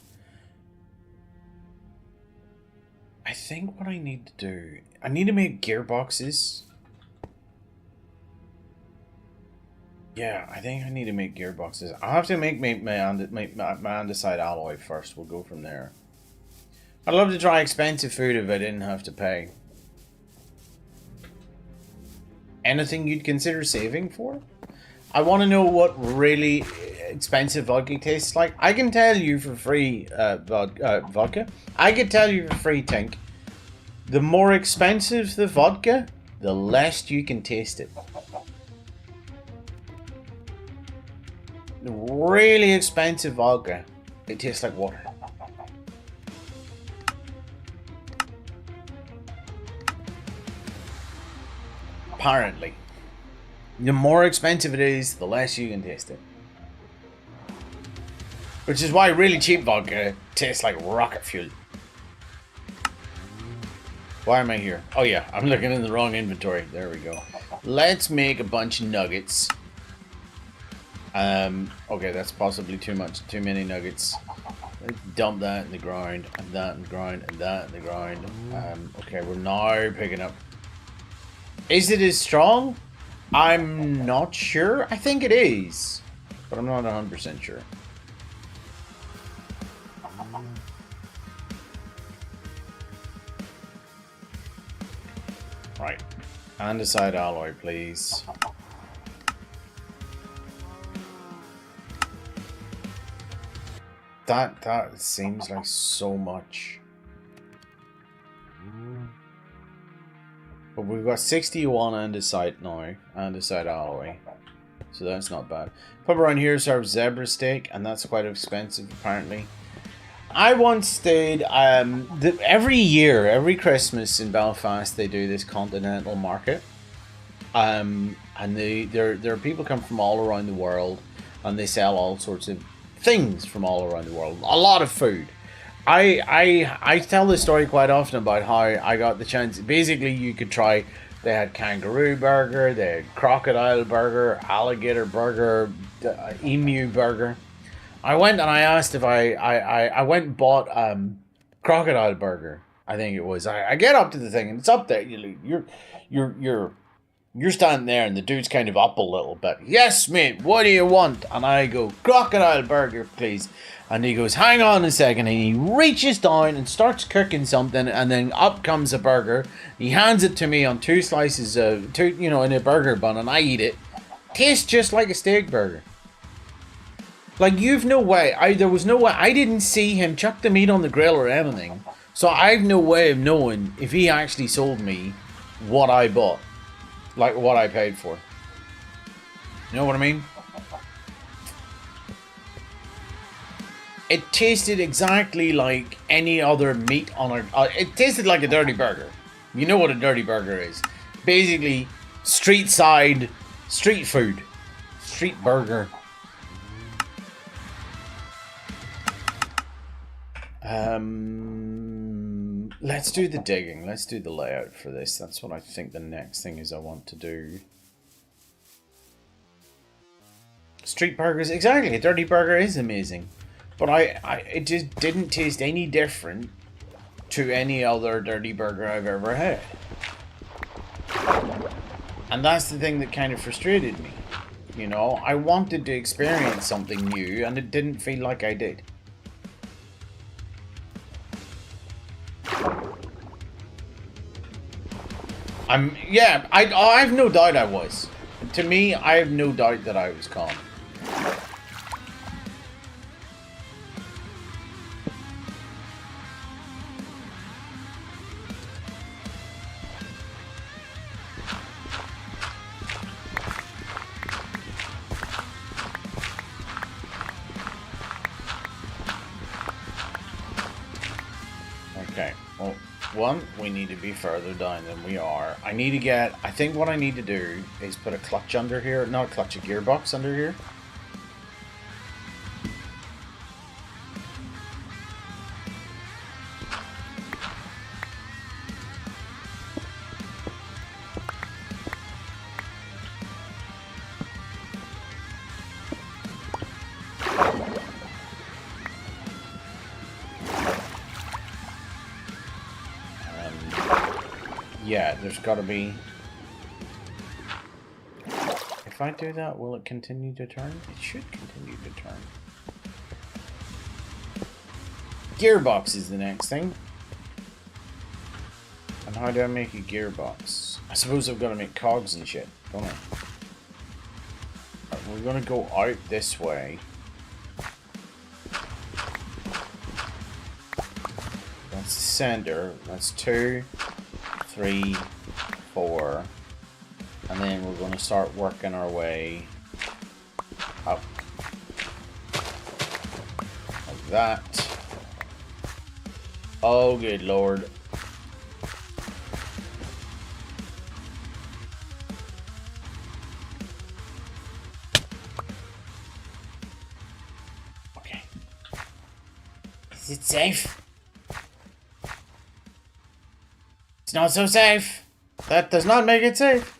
I think what I need to do, I need to make gearboxes. Yeah, I think I need to make gearboxes. I'll have to make my andesite alloy first. We'll go from there. I'd love to try expensive food if I didn't have to pay. Anything you'd consider saving for? I want to know what really expensive vodka tastes like. I can tell you for free, vodka. I can tell you for free, Tink. The more expensive the vodka, the less you can taste it. Really expensive vodka, it tastes like water. Apparently. The more expensive it is, the less you can taste it. Which is why really cheap vodka tastes like rocket fuel. Why am I here? Oh yeah, I'm looking in the wrong inventory. There we go. Let's make a bunch of nuggets. Okay, that's possibly too many nuggets. Let's dump that in the ground, and that in the ground, and that in the ground. Okay, we're now picking up. Is it as strong? I'm not sure. I think it is, but I'm not 100% sure. Right, andesite alloy, please. That seems like so much. But we've got 61 andesite now, andesite alloy. So that's not bad. Pub around here serves zebra steak, and that's quite expensive apparently. I once stayed, every year, every Christmas in Belfast, they do this continental market. And there are people come from all around the world, and they sell all sorts of things from all around the world. A lot of food. I tell this story quite often about how I got the chance. Basically, you could try. They had kangaroo burger, they had crocodile burger, alligator burger, emu burger. I went and I asked if I went and bought Crocodile Burger, I think it was. I get up to the thing and it's up there. You're standing there and the dude's kind of up a little bit. Yes, mate, what do you want? And I go, Crocodile Burger, please. And he goes, hang on a second. And he reaches down and starts cooking something. And then up comes a burger. He hands it to me on 2 slices of, in a burger bun. And I eat it. Tastes just like a steak burger. Like, you've no way. There was no way. I didn't see him chuck the meat on the grill or anything. So I've no way of knowing if he actually sold me what I bought. Like, what I paid for. You know what I mean? It tasted exactly like any other meat on a... it tasted like a dirty burger. You know what a dirty burger is. Basically, street food. Street burger. Let's do the digging. Let's do the layout for this. That's what I think the next thing is I want to do. Street burgers. Exactly. A dirty burger is amazing. But it just didn't taste any different to any other dirty burger I've ever had. And that's the thing that kind of frustrated me. You know, I wanted to experience something new and it didn't feel like I did. I have no doubt I was. To me, I have no doubt that I was calm. Okay, well, one, we need to be further down than we are. I think what I need to do is put a clutch under here. Not a clutch, a gearbox under here. Yeah, there's got to be... If I do that, will it continue to turn? It should continue to turn. Gearbox is the next thing. And how do I make a gearbox? I suppose I've got to make cogs and shit, don't I? Right, we're going to go out this way. That's the center. That's 2, 3, 4, and then we're going to start working our way up like that. Oh, good lord. Okay. Is it safe? It's not so safe. That does not make it safe.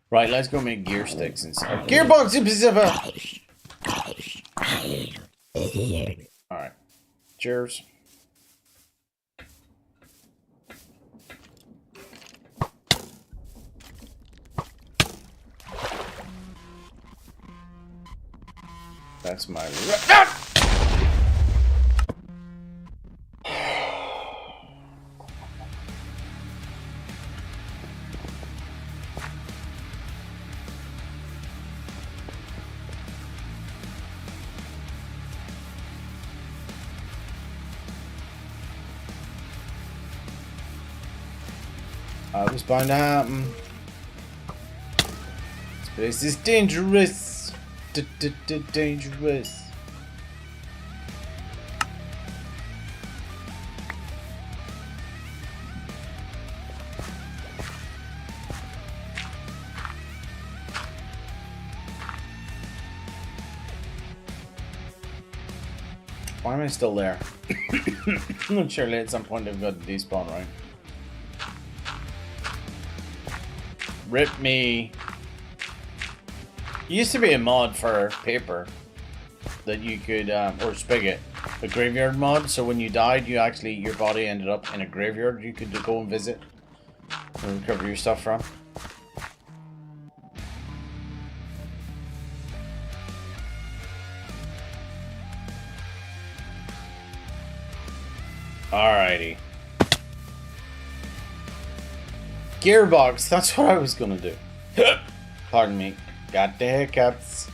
Right, let's go make gear sticks and stuff. Gearbox in Pacific. Alright. Cheers. That's my... It was bound to happen. This place is dangerous. Dangerous. Why am I still there? Surely at some point I've got to despawn, right? Rip me. Used to be a mod for paper that you could, or spigot, A graveyard mod, so when you died, you actually, your body ended up in a graveyard you could go and visit and recover your stuff from. Alrighty. Gearbox, that's what I was gonna do. Pardon me. Got the hiccups.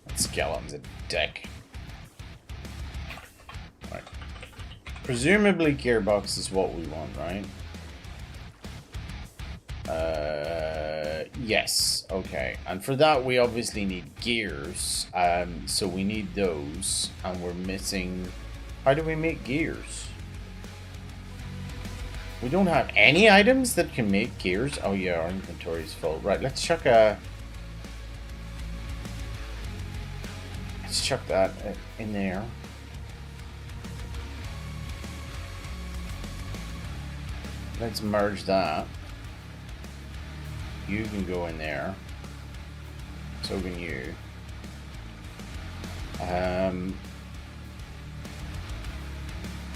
That skeleton's a dick. Right. Presumably gearbox is what we want, right? Yes. Okay. And for that we obviously need gears. So we need those. And we're missing... How do we make gears? We don't have any items that can make gears. Oh yeah, our inventory is full. Right, let's chuck a... Let's chuck that in there. Let's merge that. You can go in there. So can you.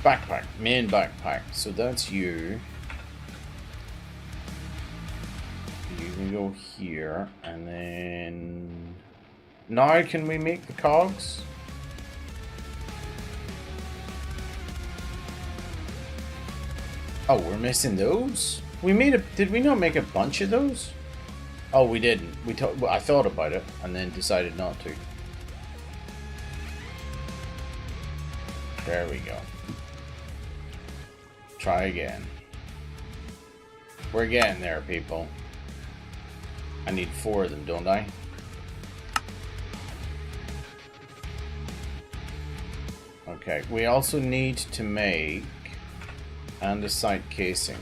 Backpack, main backpack. So that's you. You can go here, and then... Now can we make the cogs? Oh, we're missing those? We made a... Did we not make a bunch of those? Oh, we didn't. I thought about it, and then decided not to. There we go. Try again. We're getting there, people. I need 4 of them, don't I? Okay, we also need to make andesite casing.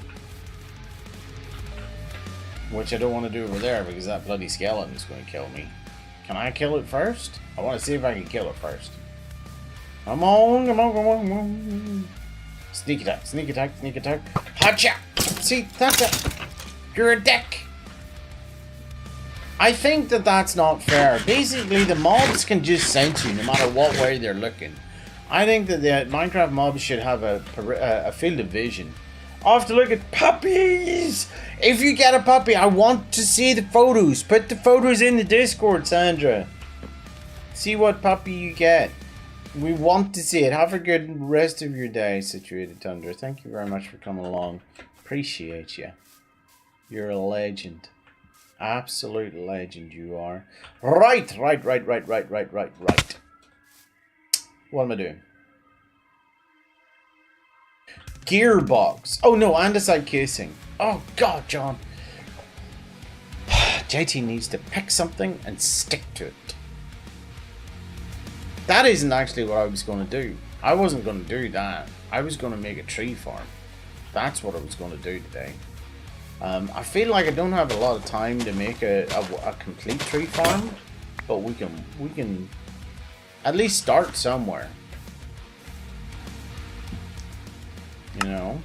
Which I don't want to do over there because that bloody skeleton is going to kill me. Can I kill it first? I want to see if I can kill it first. Come on, come on, come on, come on. Sneak attack, sneak attack, sneak attack. Hacha! See, that's it. You're a dick. I think that that's not fair. Basically, the mobs can just sense you no matter what way they're looking. I think that the Minecraft mobs should have a field of vision. I have to look at puppies. If you get a puppy, I want to see the photos. Put the photos in the Discord, Sandra. See what puppy you get. We want to see it. Have a good rest of your day, Situated Tundra. Thank you very much for coming along. Appreciate you. You're a legend. Absolute legend you are. Right. What am I doing? Gearbox. Oh no, andesite casing. Oh god, John. JT needs to pick something and stick to it. That isn't actually what I was going to do. I wasn't going to do that. I was going to make a tree farm. That's what I was going to do today. I feel like I don't have a lot of time to make a complete tree farm, but we can at least start somewhere. You know,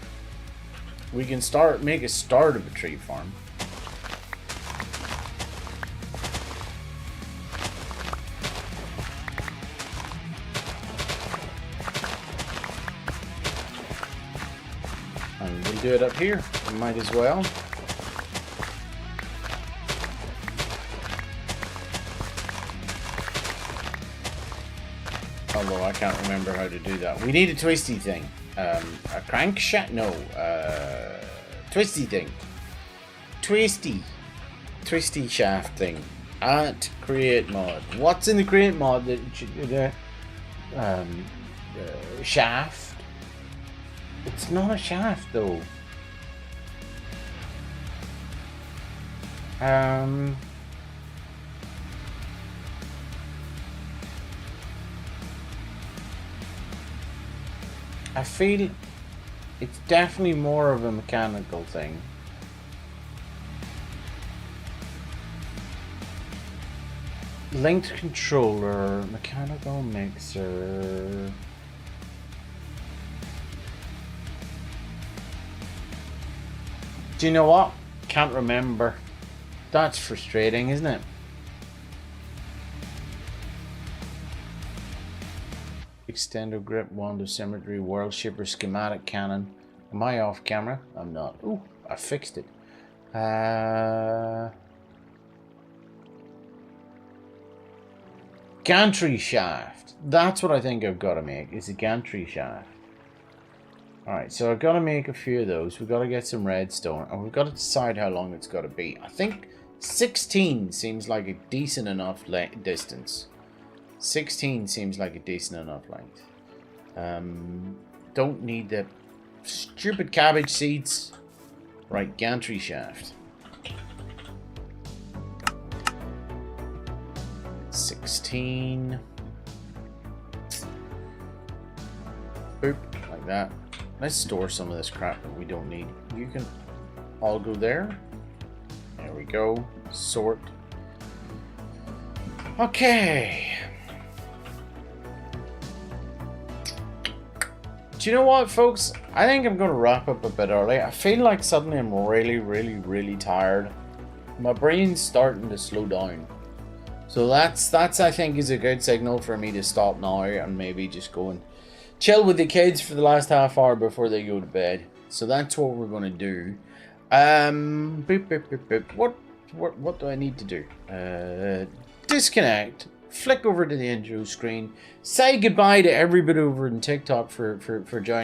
we can make a start of a tree farm. And we'll do it up here. We might as well. Although I can't remember how to do that. We need a twisty thing. A crankshaft? No. Twisty thing. Twisty shaft thing. At create mod. What's in the create mod? The shaft. It's not a shaft though. I feel it's definitely more of a mechanical thing. Linked controller, mechanical mixer. Do you know what? Can't remember. That's frustrating, isn't it? extendo grip, wand of symmetry, world shipper, schematic cannon. Am I off camera? I'm not. Ooh, I fixed it. Gantry shaft. That's what I think I've got to make, is a gantry shaft. Alright, so I've got to make a few of those. We've got to get some redstone, and we've got to decide how long it's got to be. I think 16 seems like a decent enough distance. 16 seems like a decent enough length. Don't need the stupid cabbage seeds. Right, gantry shaft. 16. Boop, like that. Let's store some of this crap that we don't need. You can all go there. There we go. Sort. Okay. Do you know what, folks? I think I'm going to wrap up a bit early. I feel like suddenly I'm really tired. My brain's starting to slow down. So that's I think is a good signal for me to stop now and maybe just go and chill with the kids for the last half hour before they go to bed. So that's what we're going to do. Boop, boop, boop, boop. What do I need to do? Disconnect. Flick over to the intro screen. Say goodbye to everybody over in TikTok for joining.